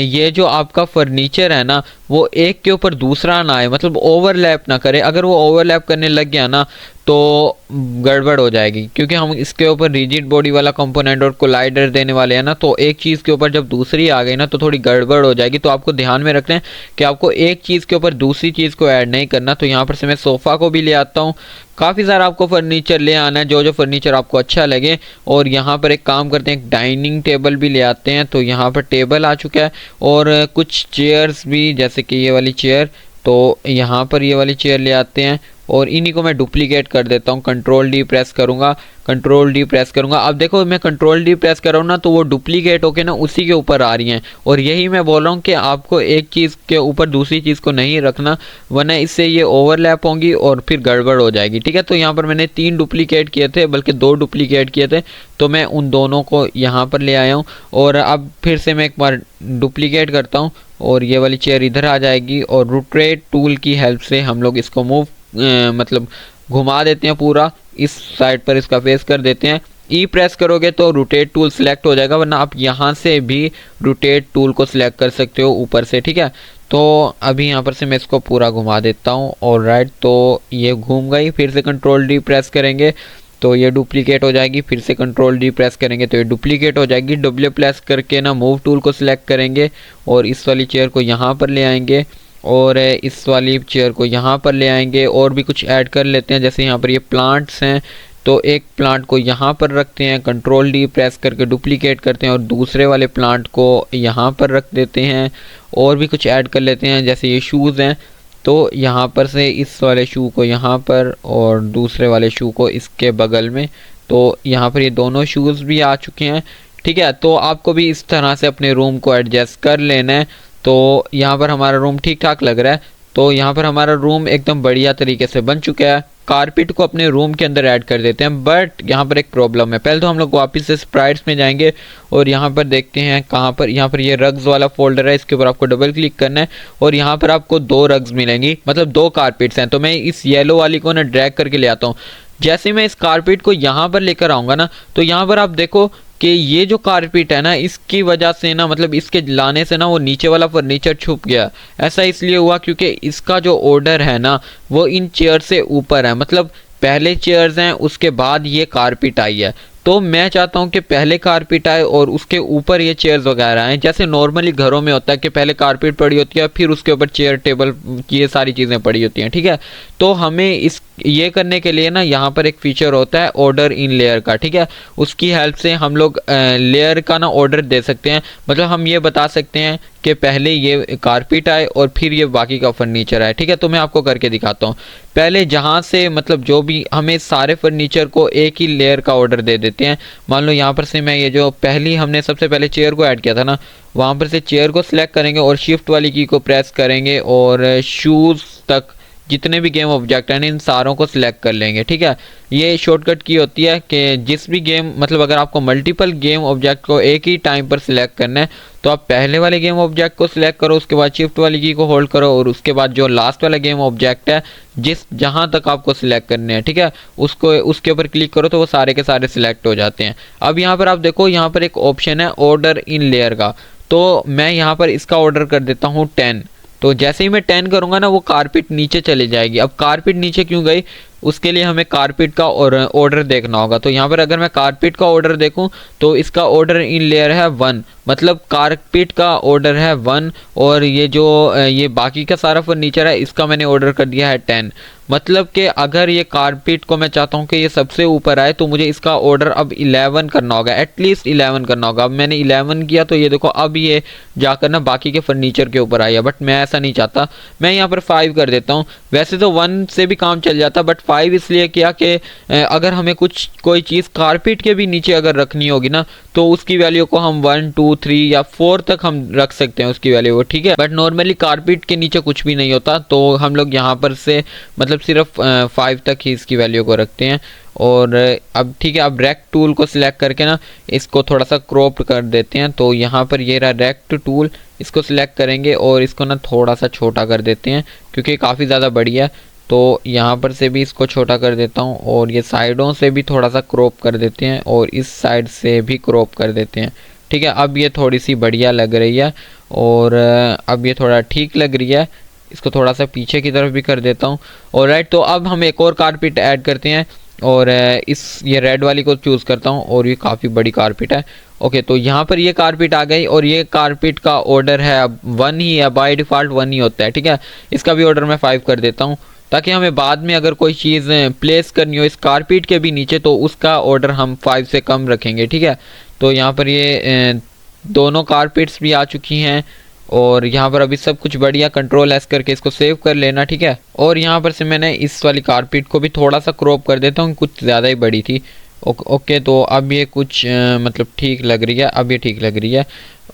ये जो आपका फर्नीचर है ना वो एक के ऊपर दूसरा ना आए, मतलब ओवरलैप ना करे। अगर वो ओवरलैप करने लग गया ना तो गड़बड़ हो जाएगी, क्योंकि हम इसके ऊपर रिजिड बॉडी वाला कंपोनेंट और कोलाइडर देने वाले हैं ना, तो एक चीज़ के ऊपर जब दूसरी आ गई ना तो थोड़ी गड़बड़ हो जाएगी। तो आपको ध्यान में रखना है कि आपको एक चीज़ के ऊपर दूसरी चीज़ को ऐड नहीं करना। तो यहाँ पर से मैं सोफ़ा को भी ले आता हूँ, काफ़ी सारा आपको फर्नीचर ले आना है, जो फर्नीचर आपको अच्छा लगे। और यहाँ पर एक काम करते हैं, एक डाइनिंग टेबल भी ले आते हैं। तो यहाँ पर टेबल आ चुका है और कुछ चेयर्स भी, जैसे कि ये वाली चेयर, तो यहाँ पर ये वाली चेयर ले आते हैं और इन्हीं को मैं डुप्लीकेट कर देता हूँ। कंट्रोल डी प्रेस करूँगा, अब देखो मैं कंट्रोल डी प्रेस कर रहा हूँ ना तो वो डुप्लीकेट होके ना उसी के ऊपर आ रही हैं। और यही मैं बोल रहा हूँ कि आपको एक चीज़ के ऊपर दूसरी चीज़ को नहीं रखना, वरना इससे ये ओवरलैप होंगी और फिर गड़बड़ हो जाएगी, ठीक है। तो यहाँ पर मैंने 3 डुप्लीकेट किए थे, बल्कि 2 डुप्लीकेट किए थे, तो मैं उन दोनों को यहाँ पर ले आया हूँ। और अब फिर से मैं एक बार डुप्लीकेट करता हूँ और ये वाली चेयर इधर आ जाएगी और रोटेट टूल की हेल्प से हम लोग इसको मूव मतलब घुमा देते हैं, पूरा इस साइड पर इसका फेस कर देते हैं। ई प्रेस करोगे तो रोटेट टूल सिलेक्ट हो जाएगा, वरना आप यहाँ से भी रोटेट टूल को सिलेक्ट कर सकते हो ऊपर से, ठीक है। तो अभी यहाँ पर से मैं इसको पूरा घुमा देता हूँ और राइट, तो ये घूम गई। फिर से कंट्रोल डी प्रेस करेंगे तो ये डुप्लीकेट हो जाएगी, फिर से कंट्रोल डी प्रेस करेंगे तो ये डुप्लीकेट हो जाएगी। डब्ल्यू प्रेस करके ना मूव टूल को सिलेक्ट करेंगे और इस वाली चेयर को यहाँ पर ले आएंगे और इस वाली चेयर को यहाँ पर ले आएंगे और भी कुछ ऐड कर लेते हैं। जैसे यहाँ पर ये प्लांट्स हैं तो एक प्लांट को यहाँ पर रखते हैं, कंट्रोल डी प्रेस करके डुप्लीकेट करते हैं और दूसरे वाले प्लांट को यहाँ पर रख देते हैं। और भी कुछ ऐड कर लेते हैं, जैसे ये शूज़ हैं तो यहाँ पर से इस वाले शू को यहाँ पर और दूसरे वाले शू को इसके बगल में। तो यहाँ पर ये दोनों शूज़ भी आ चुके हैं, ठीक है। तो आपको भी इस तरह से अपने रूम को एडजस्ट कर लेना है। तो यहाँ पर हमारा रूम ठीक ठाक लग रहा है, तो यहाँ पर हमारा रूम एकदम बढ़िया तरीके से बन चुका है। कारपेट को अपने रूम के अंदर ऐड कर देते हैं, बट यहाँ पर एक प्रॉब्लम है। पहले तो हम लोग वापस से स्प्राइट्स में जाएंगे और यहाँ पर देखते हैं कहाँ पर, यहाँ पर ये रग्स वाला फोल्डर है, इसके ऊपर आपको डबल क्लिक करना है और यहाँ पर आपको 2 रग्स मिलेंगी, मतलब 2 कारपेट्स हैं। तो मैं इस येलो वाली को ना ड्रैग करके ले आता हूँ। जैसे मैं इस कारपेट को यहाँ पर लेकर आऊँगा ना तो यहाँ पर आप देखो कि ये जो कारपेट है ना इसकी वजह से ना, मतलब इसके लाने से ना वो नीचे वाला फर्नीचर छुप गया। ऐसा इसलिए हुआ क्योंकि इसका जो ऑर्डर है ना वो इन चेयर से ऊपर है, मतलब पहले चेयर्स हैं उसके बाद ये कारपेट आई है। तो मैं चाहता हूँ कि पहले कारपेट आए और उसके ऊपर ये चेयर्स वगैरह आए, जैसे नॉर्मली घरों में होता है कि पहले कारपेट पड़ी होती है फिर उसके ऊपर चेयर टेबल ये सारी चीज़ें पड़ी होती हैं, ठीक है। तो हमें इस ये करने के लिए ना यहाँ पर एक फीचर होता है ऑर्डर इन लेयर का, ठीक है। उसकी हेल्प से हम लोग लेयर का ना ऑर्डर दे सकते हैं। मतलब हम ये बता सकते हैं कि पहले ये कारपेट आए और फिर ये बाकी का फर्नीचर आए, ठीक है। तो मैं आपको करके दिखाता हूँ। पहले जहाँ से मतलब जो भी हमें सारे फर्नीचर को एक ही लेयर का ऑर्डर दे देते हैं। मान लो यहाँ पर से मैं ये जो पहली हमने सबसे पहले चेयर को ऐड किया था ना, वहाँ पर से चेयर को सिलेक्ट करेंगे और शिफ्ट वाली की को प्रेस करेंगे और शूज़ तक जितने भी गेम ऑब्जेक्ट हैं इन सारों को सिलेक्ट कर लेंगे, ठीक है। ये शॉर्टकट की होती है कि जिस भी गेम मतलब अगर आपको मल्टीपल गेम ऑब्जेक्ट को एक ही टाइम पर सिलेक्ट करना है तो आप पहले वाले गेम ऑब्जेक्ट को सिलेक्ट करो, उसके बाद शिफ्ट वाली की को होल्ड करो और उसके बाद जो लास्ट वाला गेम ऑब्जेक्ट है जिस जहां तक आपको सिलेक्ट करने हैं, ठीक है, उसको उसके ऊपर क्लिक करो तो वो सारे के सारे सिलेक्ट हो जाते हैं। अब यहाँ पर आप देखो, यहाँ पर एक ऑप्शन है ऑर्डर इन लेयर का, तो मैं यहाँ पर इसका ऑर्डर कर देता हूँ 10। तो जैसे ही मैं 10 करूंगा ना वो कारपेट नीचे चली जाएगी। अब कारपेट नीचे क्यों गई, उसके लिए हमें कारपेट का ऑर्डर देखना होगा। तो यहाँ पर अगर मैं कारपेट का ऑर्डर देखूं तो इसका ऑर्डर इन लेयर है 1, मतलब कारपेट का ऑर्डर है 1 और ये जो ये बाकी का सारा फर्नीचर है इसका मैंने ऑर्डर कर दिया है 10। मतलब कि अगर ये कारपेट को मैं चाहता हूँ कि ये सबसे ऊपर आए तो मुझे इसका ऑर्डर अब 11 करना होगा, एटलीस्ट 11 करना होगा। अब मैंने 11 किया तो ये देखो अब ये जाकर ना बाकी के फर्नीचर के ऊपर आया, बट मैं ऐसा नहीं चाहता। मैं यहाँ पर 5 कर देता हूँ। वैसे तो 1 से भी काम चल जाता, बट 5 इसलिए किया कि अगर हमें कोई चीज़ कारपेट के भी नीचे अगर रखनी होगी ना तो उसकी वैल्यू को हम 1 2 3 या 4 तक हम रख सकते हैं उसकी वैल्यू को, ठीक है। बट नॉर्मली कारपेट के नीचे कुछ भी नहीं होता, तो हम लोग यहाँ पर से मतलब सिर्फ 5 तक ही इसकी वैल्यू को रखते हैं। और अब ठीक है, अब रेक्ट टूल को सिलेक्ट करके ना इसको थोड़ा सा क्रॉप कर देते हैं। तो यहाँ पर ये रहा रेक्ट टूल, इसको सिलेक्ट करेंगे और इसको ना थोड़ा सा छोटा कर देते हैं क्योंकि काफ़ी ज़्यादा बड़ी है। तो यहाँ पर से भी इसको छोटा कर देता हूँ और ये साइडों से भी थोड़ा सा क्रॉप कर देते हैं और इस साइड से भी क्रॉप कर देते हैं, ठीक है। अब ये थोड़ी सी बढ़िया लग रही है और अब ये थोड़ा ठीक लग रही है। इसको थोड़ा सा पीछे की तरफ भी कर देता हूँ। और राइट, तो अब हम एक और कारपेट ऐड करते हैं और ये रेड वाली को चूज़ करता हूँ और ये काफ़ी बड़ी कारपेट है। ओके, तो यहाँ पर ये कारपेट आ गई और ये कारपेट का ऑर्डर है अब 1 ही है, बाय डिफ़ॉल्ट 1 ही होता है, ठीक है। इसका भी ऑर्डर मैं 5 कर देता हूँ ताकि हमें बाद में अगर कोई चीज़ प्लेस करनी हो इस कारपेट के भी नीचे तो उसका ऑर्डर हम 5 से कम रखेंगे, ठीक है। तो यहाँ पर ये दोनों कारपेट्स भी आ चुकी हैं और यहाँ पर अभी सब कुछ बढ़िया, कंट्रोल एस करके इसको सेव कर लेना, ठीक है। और यहाँ पर से मैंने इस वाली कारपेट को भी थोड़ा सा क्रॉप कर देता हूँ, कुछ ज़्यादा ही बड़ी थी। ओके, तो अब ये कुछ मतलब ठीक लग रही है, अब ये ठीक लग रही है।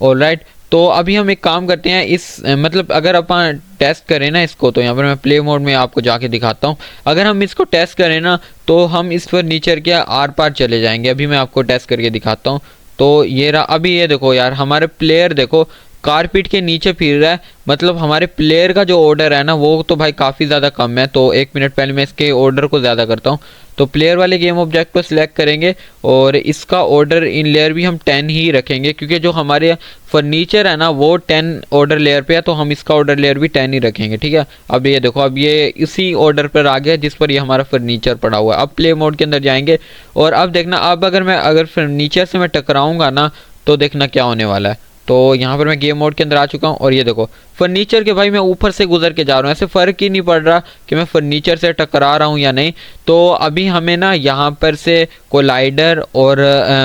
ऑलराइट, तो अभी हम एक काम करते हैं, इस मतलब अगर अपन टेस्ट करें ना इसको, तो यहाँ पर मैं प्ले मोड में आपको जाके दिखाता हूँ। अगर हम इसको टेस्ट करें ना तो हम इस फर्नीचर के आर पार चले जाएंगे। अभी मैं आपको टेस्ट करके दिखाता हूँ। तो ये रहा, अभी ये देखो यार, हमारे प्लेयर देखो कारपेट के नीचे फिर रहा है, मतलब हमारे प्लेयर का जो ऑर्डर है ना वो तो भाई काफ़ी ज़्यादा कम है। तो 1 मिनट पहले मैं इसके ऑर्डर को ज़्यादा करता हूँ। तो प्लेयर वाले गेम ऑब्जेक्ट को सिलेक्ट करेंगे और इसका ऑर्डर इन लेयर भी हम 10 ही रखेंगे क्योंकि जो हमारे फर्नीचर है ना वो 10 ऑर्डर लेयर पे है, तो हम इसका ऑर्डर लेयर भी 10 ही रखेंगे, ठीक है। अब ये देखो, अब ये इसी ऑर्डर पर आ गया जिस पर ये हमारा फर्नीचर पड़ा हुआ है। अब प्ले मोड के अंदर जाएंगे और अब देखना, अब अगर फर्नीचर से मैं टकराऊँगा ना तो देखना क्या होने वाला है। तो यहाँ पर मैं गेम मोड के अंदर आ चुका हूँ और ये देखो फर्नीचर के भाई मैं ऊपर से गुजर के जा रहा हूँ, ऐसे फ़र्क ही नहीं पड़ रहा कि मैं फर्नीचर से टकरा रहा हूँ या नहीं। तो अभी हमें ना यहाँ पर से कोलाइडर और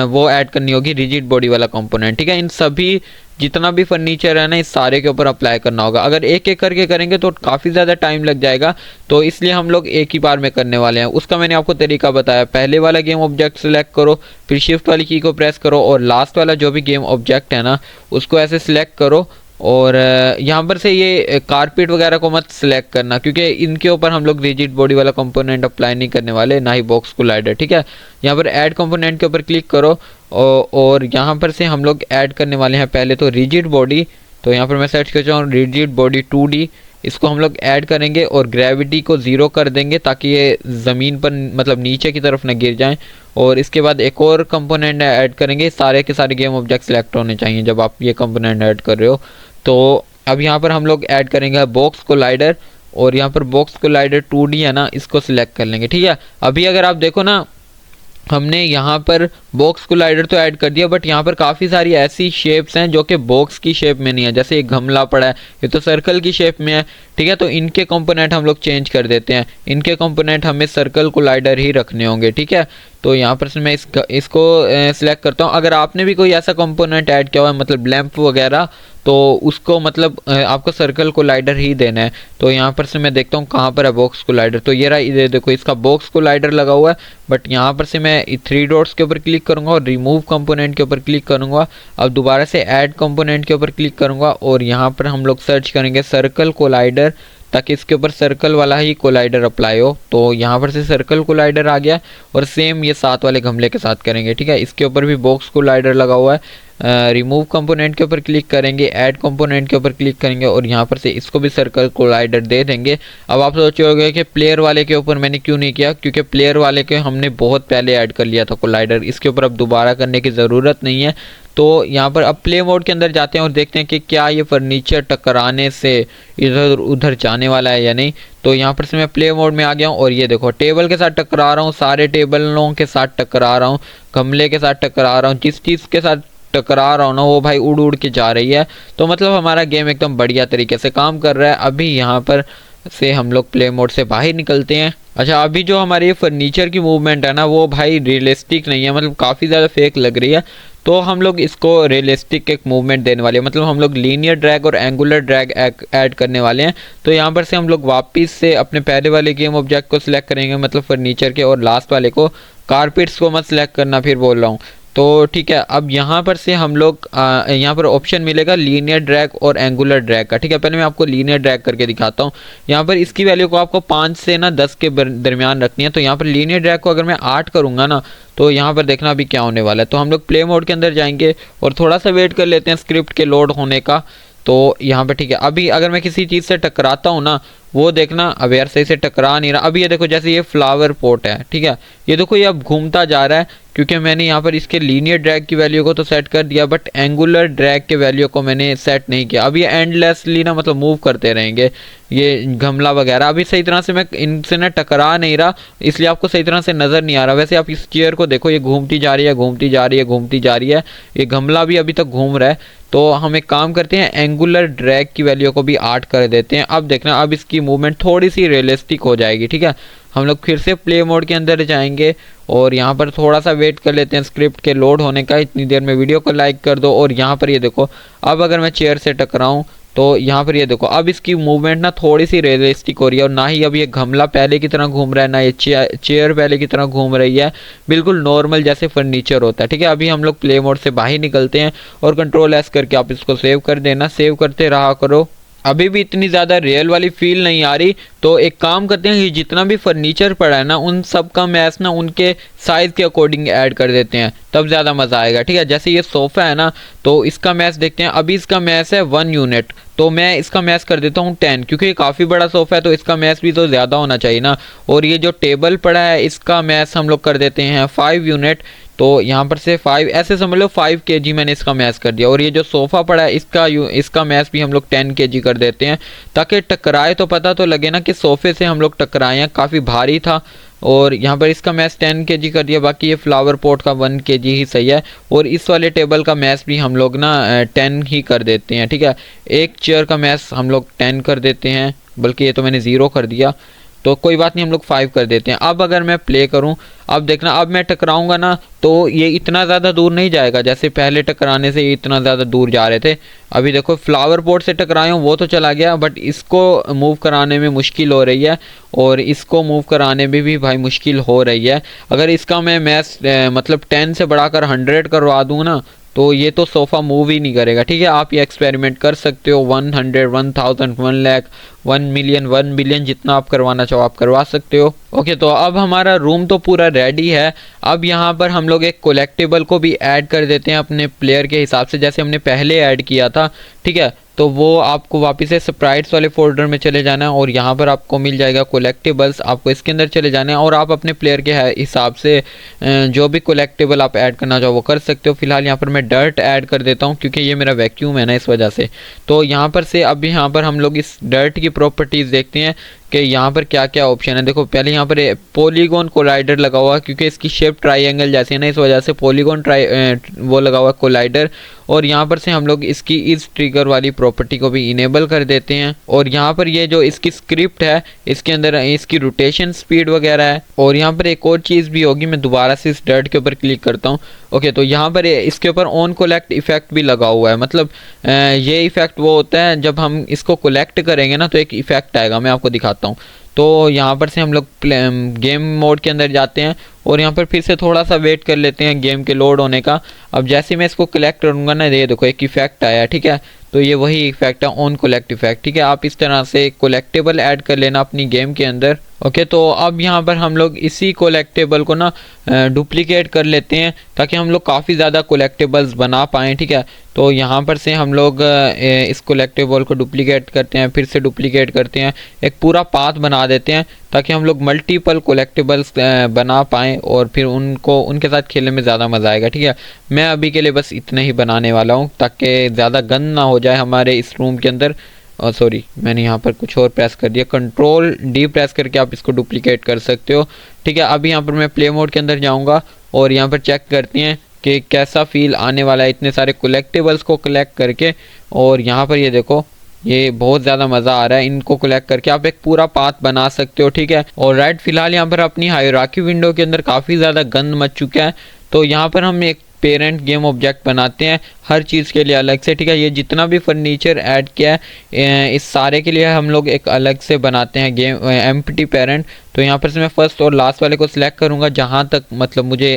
वो ऐड करनी होगी रिजिड बॉडी वाला कंपोनेंट, ठीक है। इन सभी जितना भी फर्नीचर है ना इस सारे के ऊपर अप्लाई करना होगा। अगर एक एक करके करेंगे तो काफ़ी ज़्यादा टाइम लग जाएगा, तो इसलिए हम लोग एक ही बार में करने वाले हैं। उसका मैंने आपको तरीका बताया, पहले वाला गेम ऑब्जेक्ट सिलेक्ट करो, फिर शिफ्ट वाली की को प्रेस करो और लास्ट वाला जो भी गेम ऑब्जेक्ट है ना उसको ऐसे सिलेक्ट करो। और यहाँ पर से ये कारपेट वगैरह को मत सिलेक्ट करना क्योंकि इनके ऊपर हम लोग रिजिड बॉडी वाला कंपोनेंट अप्लाई नहीं करने वाले, ना ही बॉक्स कोलाइडर, ठीक है। यहाँ पर ऐड कंपोनेंट के ऊपर क्लिक करो और यहाँ पर से हम लोग ऐड करने वाले हैं पहले तो रिजिड बॉडी। तो यहाँ पर मैं सर्च कर रहा हूँ रिजिड बॉडी 2D, इसको हम लोग ऐड करेंगे और ग्रेविटी को 0 कर देंगे ताकि ये ज़मीन पर मतलब नीचे की तरफ न गिर जाएं। और इसके बाद एक और कंपोनेंट ऐड करेंगे, सारे के सारे गेम ऑब्जेक्ट सेलेक्ट होने चाहिए जब आप ये कंपोनेंट ऐड कर रहे हो। तो अब यहाँ पर हम लोग ऐड करेंगे बॉक्स कोलाइडर और यहाँ पर बॉक्स कोलाइडर 2D है ना, इसको सिलेक्ट कर लेंगे, ठीक है। अभी अगर आप देखो ना हमने यहाँ पर बॉक्स कोलाइडर तो ऐड कर दिया, बट यहाँ पर काफ़ी सारी ऐसी शेप्स हैं जो कि बॉक्स की शेप में नहीं है। जैसे ये गमला पड़ा है, ये तो सर्कल की शेप में है, ठीक है। तो इनके कंपोनेंट हम लोग चेंज कर देते हैं, इनके कंपोनेंट हमें सर्कल कोलाइडर ही रखने होंगे, ठीक है। तो यहाँ पर से मैं इसको सिलेक्ट करता हूँ। अगर आपने भी कोई ऐसा कंपोनेंट ऐड किया हुआ है, मतलब लैंप वगैरह, तो उसको मतलब आपको सर्कल कोलाइडर ही देना है। तो यहाँ पर से मैं देखता हूँ कहाँ पर है बॉक्स कोलाइडर। तो ये रहा, ये देखो इसका बॉक्स कोलाइडर लगा हुआ है। बट यहाँ पर से मैं 3 डॉट्स के ऊपर क्लिक करूँगा और रिमूव कंपोनेंट के ऊपर क्लिक करूँगा। अब दोबारा से ऐड कंपोनेंट के ऊपर क्लिक करूँगा और यहाँ पर हम लोग सर्च करेंगे सर्कल कोलाइडर, ताकि इसके ऊपर सर्कल वाला ही कोलाइडर अप्लाई हो। तो यहाँ पर से सर्कल कोलाइडर आ गया और सेम ये साथ वाले गमले के साथ करेंगे, ठीक है। इसके ऊपर भी बॉक्स कोलाइडर लगा हुआ है। रिमूव कंपोनेंट के ऊपर क्लिक करेंगे, ऐड कंपोनेंट के ऊपर क्लिक करेंगे और यहाँ पर से इसको भी सर्कल कोलाइडर दे देंगे। अब आप सोचोगे कि प्लेयर वाले के ऊपर मैंने क्यों नहीं किया, क्योंकि प्लेयर वाले के हमने बहुत पहले ऐड कर लिया था कोलाइडर, इसके ऊपर अब दोबारा करने की ज़रूरत नहीं है। तो यहाँ पर अब प्ले मोड के अंदर जाते हैं और देखते हैं कि क्या ये फर्नीचर टकराने से इधर उधर जाने वाला है या नहीं। तो यहाँ पर से मैं प्ले मोड में आ गया हूँ और ये देखो टेबल के साथ टकरा रहा हूँ, सारे टेबलों के साथ टकरा रहा हूँ, गमले के साथ टकरा रहा हूँ, जिस चीज़ के साथ टकरा रहा हूँ ना वो भाई उड़ उड़ के जा रही है। तो मतलब हमारा गेम एकदम बढ़िया तरीके से काम कर रहा है। अभी यहाँ पर से हम लोग प्ले मोड से बाहर निकलते हैं। अच्छा, अभी जो हमारी फर्नीचर की मूवमेंट है ना वो भाई रियलिस्टिक नहीं है, मतलब काफ़ी ज़्यादा फेक लग रही है। तो हम लोग इसको रियलिस्टिक एक मूवमेंट देने वाले हैं, मतलब हम लोग लीनियर ड्रैग और एंगुलर ड्रैग ऐड करने वाले हैं। तो यहाँ पर से हम लोग वापस से अपने पहले वाले गेम ऑब्जेक्ट को सिलेक्ट करेंगे, मतलब फर्नीचर के, और लास्ट वाले को, कारपेट्स को मत सिलेक्ट करना, फिर बोल रहा हूँ। तो ठीक है, अब यहाँ पर से हम लोग यहाँ पर ऑप्शन मिलेगा लीनियर ड्रैग और एंगुलर ड्रैग का, ठीक है। पहले मैं आपको लीनियर ड्रैग करके दिखाता हूँ। यहाँ पर इसकी वैल्यू को आपको 5 से ना 10 के दरमियान रखनी है। तो यहाँ पर लीनियर ड्रैग को अगर मैं 8 करूँगा ना, तो यहाँ पर देखना अभी क्या होने वाला है। तो हम लोग प्ले मोड के अंदर जाएंगे और थोड़ा सा वेट कर लेते हैं स्क्रिप्ट के लोड होने का। तो यहाँ पर ठीक है, अभी अगर मैं किसी चीज़ से टकराता हूँ ना, वो देखना, अब यार सही से टकरा नहीं रहा। अभी ये देखो, जैसे ये फ्लावर पॉट है, ठीक है, ये देखो ये अब घूमता जा रहा है, क्योंकि मैंने यहाँ पर इसके लीनियर ड्रैग की वैल्यू को तो सेट कर दिया, बट एंगुलर ड्रैग के वैल्यू को मैंने सेट नहीं किया। अब ये एंडलेसली ना मतलब मूव करते रहेंगे ये गमला वगैरह। अभी सही तरह से मैं इनसे ना टकरा नहीं रहा, इसलिए आपको सही तरह से नज़र नहीं आ रहा। वैसे आप इस चेयर को देखो, ये घूमती जा रही है, घूमती जा रही है, घूमती जा रही है, ये गमला भी अभी तक घूम रहा है। तो हम एक काम करते हैं, एंगुलर ड्रैग की वैल्यू को भी 8 कर देते हैं। अब देखना, अब इसकी मूवमेंट थोड़ी सी रियलिस्टिक हो जाएगी, ठीक है। हम लोग फिर से प्ले मोड के अंदर जाएंगे और यहाँ पर थोड़ा सा वेट कर लेते हैं स्क्रिप्ट के लोड होने का। इतनी देर में वीडियो को लाइक कर दो। और यहाँ पर ये देखो, अब अगर मैं चेयर से टकराऊँ तो यहाँ पर ये देखो, अब इसकी मूवमेंट ना थोड़ी सी रियलिस्टिक हो रही है, और ना ही अब ये गमला पहले की तरह घूम रहा है, ना ये चेयर पहले की तरह घूम रही है, बिल्कुल नॉर्मल जैसे फर्नीचर होता है, ठीक है। अभी हम लोग प्ले मोड से बाहर निकलते हैं और Ctrl+S करके आप इसको सेव कर देना, सेव करते रहा करो। अभी भी इतनी ज़्यादा रियल वाली फील नहीं आ रही, तो एक काम करते हैं कि जितना भी फर्नीचर पड़ा है ना, उन सब का मैच ना उनके साइज़ के अकॉर्डिंग ऐड कर देते हैं, तब ज़्यादा मज़ा आएगा, ठीक है। जैसे ये सोफ़ा है ना, तो इसका मैच देखते हैं। अभी इसका मैच है 1 यूनिट, तो मैं इसका मैच कर देता हूँ 10, क्योंकि ये काफ़ी बड़ा सोफ़ा है, तो इसका मैच भी तो ज़्यादा होना चाहिए ना। और ये जो टेबल पड़ा है, इसका मैच हम लोग कर देते हैं 5 यूनिट। तो यहाँ पर से 5, ऐसे समझ लो 5 kg मैंने इसका मैच कर दिया। और ये जो सोफ़ा पड़ा है, इसका मैच भी हम लोग 10 kg कर देते हैं, ताकि टकराए तो पता तो लगे ना कि सोफ़े से हम लोग टकराए हैं, काफ़ी भारी था। और यहाँ पर इसका मैच 10 kg कर दिया, बाकी ये फ्लावर पॉट का 1 kg ही सही है। और इस वाले टेबल का मैच भी हम लोग ना 10 ही कर देते हैं, ठीक है। एक चेयर का मैच हम लोग 10 कर देते हैं, बल्कि ये तो मैंने 0 कर दिया, तो कोई बात नहीं, हम लोग 5 कर देते हैं। अब अगर मैं प्ले करूं, अब देखना, अब मैं टकराऊंगा ना, तो ये इतना ज़्यादा दूर नहीं जाएगा, जैसे पहले टकराने से ये इतना ज़्यादा दूर जा रहे थे। अभी देखो, फ्लावर पॉट से टकराए हूँ वो तो चला गया, बट इसको मूव कराने में मुश्किल हो रही है, और इसको मूव कराने में भी भाई मुश्किल हो रही है। अगर इसका मैं मैच मतलब 10 से बढ़ाकर 100 करवा दूँ ना, तो ये तो सोफ़ा मूव ही नहीं करेगा, ठीक है। आप ये एक्सपेरिमेंट कर सकते हो, 100, 1000, 1 लाख, 1 मिलियन, 1 बिलियन, जितना आप करवाना चाहो आप करवा सकते हो। ओके, तो अब हमारा रूम तो पूरा रेडी है। अब यहाँ पर हम लोग एक कलेक्टिबल को भी ऐड कर देते हैं अपने प्लेयर के हिसाब से, जैसे हमने पहले ऐड किया था, ठीक है। तो वो आपको वापस से स्प्राइट्स वाले फोल्डर में चले जाना है, और यहाँ पर आपको मिल जाएगा कलेक्टिबल्स, आपको इसके अंदर चले जाना है, और आप अपने प्लेयर के हिसाब से जो भी कलेक्टिबल आप ऐड करना चाहो वो कर सकते हो। फिलहाल यहाँ पर मैं डर्ट ऐड कर देता हूँ, क्योंकि ये मेरा वैक्यूम है ना, इस वजह से। तो यहाँ पर से अब यहाँ पर हम लोग इस डर्ट की प्रॉपर्टीज़ देखते हैं कि यहाँ पर क्या क्या ऑप्शन है। देखो पहले यहाँ पर पॉलीगॉन कोलाइडर लगा हुआ है, क्योंकि इसकी शेप ट्राइंगल जैसी है ना, इस वजह से पॉलीगॉन वो लगा हुआ है कोलाइडर। और यहाँ पर से हम लोग इसकी इस ट्रिगर वाली प्रॉपर्टी को भी इनेबल कर देते हैं। और यहाँ पर ये जो इसकी स्क्रिप्ट है इसके अंदर इसकी रोटेशन स्पीड वगैरह है। और यहाँ पर एक और चीज़ भी होगी, मैं दोबारा से इस डर्ट के ऊपर क्लिक करता हूँ। ओके, तो यहाँ पर इसके ऊपर ऑन कोलेक्ट इफेक्ट भी लगा हुआ है। मतलब ये इफेक्ट वो होता है जब हम इसको कोलेक्ट करेंगे ना तो एक इफेक्ट आएगा, मैं आपको दिखाता हूँ। तो यहाँ पर से हम लोग गेम मोड के अंदर जाते हैं और यहाँ पर फिर से थोड़ा सा वेट कर लेते हैं गेम के लोड होने का। अब जैसे मैं इसको कलेक्ट करूँगा ना, ये देखो एक इफेक्ट आया, ठीक है। तो ये वही इफेक्ट है, ऑन कोलेक्ट इफेक्ट, ठीक है। आप इस तरह से कोलेक्टेबल ऐड कर लेना अपनी गेम के अंदर। ओके, तो अब यहाँ पर हम लोग इसी कोलेक्टेबल को ना डुप्लीकेट कर लेते हैं ताकि हम लोग काफ़ी ज़्यादा कोलेक्टेबल्स बना पाएँ, ठीक है। तो यहाँ पर से हम लोग इस कोलेक्टेबल को डुप्लीकेट करते हैं, फिर से डुप्लीकेट करते हैं, एक पूरा पाथ बना देते हैं ताकि हम लोग मल्टीपल कोलेक्टेबल्स बना पाएँ और फिर उनके साथ खेलने में ज़्यादा मज़ा आएगा, ठीक है। मैं अभी के लिए बस इतना ही बनाने वाला हूँ ताकि ज़्यादा गंद ना हो जाए हमारे इस रूम के अंदर। सॉरी, मैंने यहाँ पर कुछ और प्रेस कर दिया, कंट्रोल डी प्रेस करके आप इसको डुप्लीकेट कर सकते हो, ठीक है। अभी यहाँ पर मैं प्ले मोड के अंदर जाऊँगा और यहाँ पर चेक करते हैं कि कैसा फील आने वाला है इतने सारे कलेक्टिबल्स को कलेक्ट करके। और यहाँ पर ये देखो, ये बहुत ज़्यादा मज़ा आ रहा है इनको कलेक्ट करके। आप एक पूरा पाथ बना सकते हो, ठीक है। और राइट, फिलहाल यहाँ पर अपनी हायरार्की विंडो के अंदर काफ़ी ज़्यादा गंद मच चुका है। तो यहाँ पर हम एक पेरेंट गेम ऑब्जेक्ट बनाते हैं हर चीज़ के लिए अलग से, ठीक है। ये जितना भी फर्नीचर ऐड किया है इस सारे के लिए हम लोग एक अलग से बनाते हैं गेम एम्प्टी पेरेंट। तो यहाँ पर से मैं फर्स्ट और लास्ट वाले को सिलेक्ट करूँगा जहाँ तक मतलब मुझे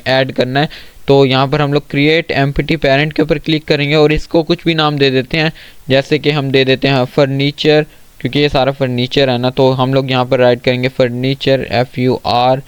ऐड करना है। तो यहाँ पर हम लोग क्रिएट एम्प्टी पेरेंट के ऊपर क्लिक करेंगे और इसको कुछ भी नाम दे देते हैं, जैसे कि हम दे देते हैं फर्नीचर, क्योंकि ये सारा फर्नीचर है ना। तो हम लोग यहाँ पर राइट करेंगे फर्नीचर, FURNITURE।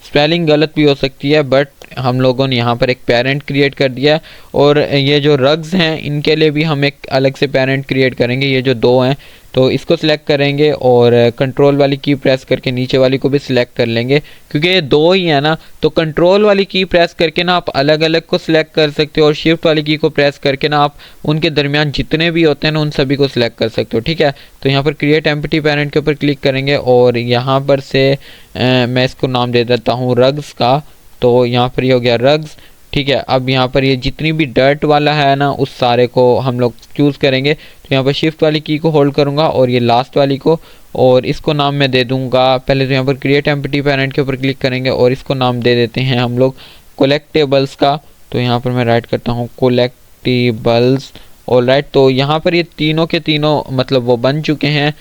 स्पेलिंग गलत भी हो सकती है, बट हम लोगों ने यहाँ पर एक पेरेंट क्रिएट कर दिया है। और ये जो रग्स हैं इनके लिए भी हम एक अलग से पेरेंट क्रिएट करेंगे, ये जो दो हैं। तो इसको सिलेक्ट करेंगे और कंट्रोल वाली की प्रेस करके नीचे वाली को भी सिलेक्ट कर लेंगे, क्योंकि ये दो ही है ना। तो कंट्रोल वाली की प्रेस करके ना आप अलग अलग को सिलेक्ट कर सकते हो और शिफ्ट वाली की को प्रेस करके ना आप उनके दरमियान जितने भी होते हैं ना उन सभी को सिलेक्ट कर सकते हो, ठीक है। तो यहाँ पर क्रिएट एम्प्टी पेरेंट के ऊपर क्लिक करेंगे और यहाँ पर से मैं इसको नाम दे देता हूँ रग्स का। तो यहाँ पर ये हो गया रग्स, ठीक है। अब यहाँ पर ये जितनी भी डर्ट वाला है ना उस सारे को हम लोग चूज़ करेंगे। तो यहाँ पर शिफ्ट वाली की को होल्ड करूँगा और ये लास्ट वाली को, और इसको नाम मैं दे दूँगा पहले। तो यहाँ पर क्रिएट एम्प्टी पेरेंट के ऊपर क्लिक करेंगे और इसको नाम दे देते हैं हम लोग कोलेक्टेबल्स का। तो यहाँ पर मैं राइट करता हूँ कोलेक्टिबल्स, और राइट। तो यहाँ पर ये तीनों के तीनों मतलब वो बन चुके हैं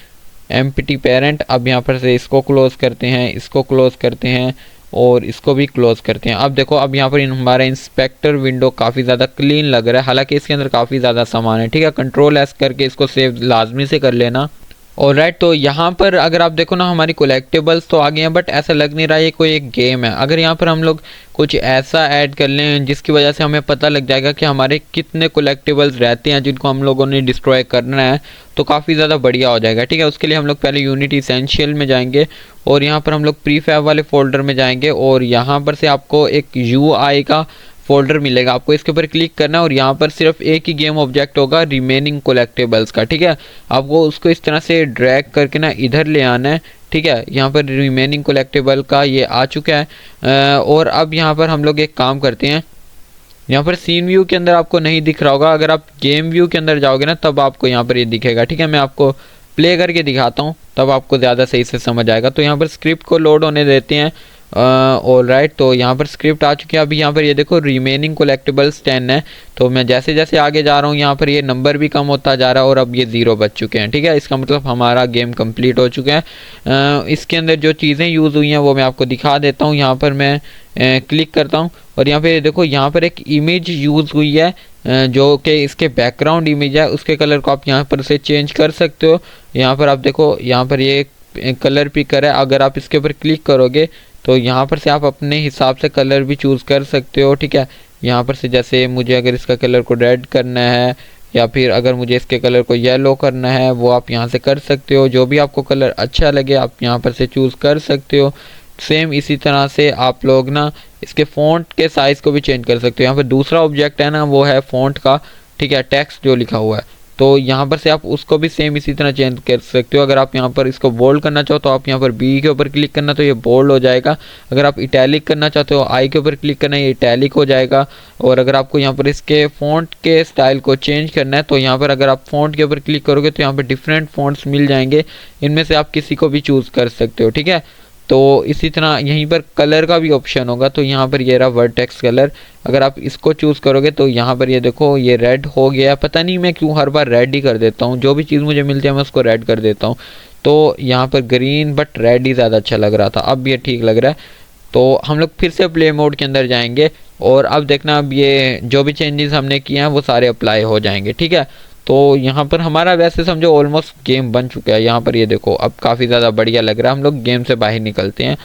एम्प्टी पेरेंट। अब यहाँ पर से इसको क्लोज करते हैं, इसको क्लोज करते हैं और इसको भी क्लोज करते हैं। अब देखो, अब यहाँ पर हमारा इंस्पेक्टर विंडो काफ़ी ज़्यादा क्लीन लग रहा है, हालांकि इसके अंदर काफ़ी ज़्यादा सामान है, ठीक है। कंट्रोल एस करके इसको सेव लाजमी से कर लेना। और राइट, तो यहाँ पर अगर आप देखो ना हमारी कलेक्टेबल्स तो आ गए हैं, बट ऐसा लग नहीं रहा ये कोई एक गेम है। अगर यहाँ पर हम लोग कुछ ऐसा ऐड कर लें जिसकी वजह से हमें पता लग जाएगा कि हमारे कितने कलेक्टेबल्स रहते हैं जिनको हम लोगों ने डिस्ट्रॉय करना है, तो काफ़ी ज़्यादा बढ़िया हो जाएगा, ठीक है। उसके लिए हम लोग पहले यूनिटी एसेंशियल में जाएंगे और यहाँ पर हम लोग प्रीफैब वाले फोल्डर में जाएंगे और यहाँ पर से आपको एक UI का फोल्डर मिलेगा, आपको इसके ऊपर क्लिक करना है और यहाँ पर सिर्फ एक ही गेम ऑब्जेक्ट होगा रिमेनिंग कलेक्टेबल्स का, ठीक है। आपको उसको इस तरह से ड्रैग करके ना इधर ले आना है, ठीक है। यहाँ पर रिमेनिंग कलेक्टेबल का ये आ चुका है। और अब यहाँ पर हम लोग एक काम करते हैं, यहाँ पर सीन व्यू के अंदर आपको नहीं दिख रहा होगा, अगर आप गेम व्यू के अंदर जाओगे ना तब आपको यहाँ पर ये दिखेगा, ठीक है। मैं आपको प्ले करके दिखाता हूँ तब आपको ज़्यादा सही से समझ आएगा। तो यहाँ पर स्क्रिप्ट को लोड होने देते हैं। ऑल राइट, तो यहाँ पर स्क्रिप्ट आ चुकी है। अभी यहाँ पर ये देखो रिमेनिंग कलेक्टेबल्स 10 है। तो मैं जैसे जैसे आगे जा रहा हूँ यहाँ पर ये नंबर भी कम होता जा रहा है और अब ये 0 बच चुके हैं, ठीक है। इसका मतलब हमारा गेम कंप्लीट हो चुका है। इसके अंदर जो चीज़ें यूज़ हुई हैं वो मैं आपको दिखा देता हूँ। यहाँ पर मैं क्लिक करता हूँ और यहाँ पे देखो यहाँ पर एक इमेज यूज़ हुई है जो कि इसके बैकग्राउंड इमेज है, उसके कलर को आप यहाँ पर से चेंज कर सकते हो। यहाँ पर आप देखो, यहाँ पर ये कलर पिकर है, अगर आप इसके ऊपर क्लिक करोगे तो यहाँ पर से आप अपने हिसाब से कलर भी चूज़ कर सकते हो, ठीक है। यहाँ पर से जैसे मुझे अगर इसका कलर को रेड करना है या फिर अगर मुझे इसके कलर को येलो करना है वो आप यहाँ से कर सकते हो। जो भी आपको कलर अच्छा लगे आप यहाँ पर से चूज़ कर सकते हो। सेम इसी तरह से आप लोग ना इसके फ़ॉन्ट के साइज़ को भी चेंज कर सकते हो। यहाँ पर दूसरा ऑब्जेक्ट है ना वो है फ़ॉन्ट का, ठीक है, टेक्स्ट जो लिखा हुआ है। तो यहाँ पर से आप उसको भी सेम इसी तरह चेंज कर सकते हो। अगर आप यहाँ पर इसको बोल्ड करना चाहो तो आप यहाँ पर बी के ऊपर क्लिक करना, तो ये बोल्ड हो जाएगा। अगर आप इटैलिक करना चाहते हो आई के ऊपर क्लिक करना, ये इटैलिक हो जाएगा। और अगर आपको यहाँ पर इसके फ़ॉन्ट के स्टाइल को चेंज करना है तो यहाँ पर अगर आप फ़ॉन्ट के ऊपर क्लिक करोगे तो यहाँ पर डिफरेंट फ़ॉन्ट्स मिल जाएंगे, इनमें से आप किसी को भी चूज़ कर सकते हो, ठीक है। तो इसी तरह यहीं पर कलर का भी ऑप्शन होगा, तो यहाँ पर ये रहा वर्टेक्स कलर। अगर आप इसको चूज़ करोगे तो यहाँ पर ये देखो ये रेड हो गया। पता नहीं मैं क्यों हर बार रेड ही कर देता हूँ, जो भी चीज़ मुझे मिलती है मैं उसको रेड कर देता हूँ। तो यहाँ पर ग्रीन बट रेड ही ज़्यादा अच्छा लग रहा था, अब ये ठीक लग रहा है। तो हम लोग फिर से प्ले मोड के अंदर जाएंगे और अब देखना, अब ये जो भी चेंजेस हमने किए हैं वो सारे अप्लाई हो जाएंगे, ठीक है। तो यहाँ पर हमारा वैसे समझो ऑलमोस्ट गेम बन चुका है। यहाँ पर ये देखो अब काफ़ी ज़्यादा बढ़िया लग रहा है। हम लोग गेम से बाहर निकलते हैं।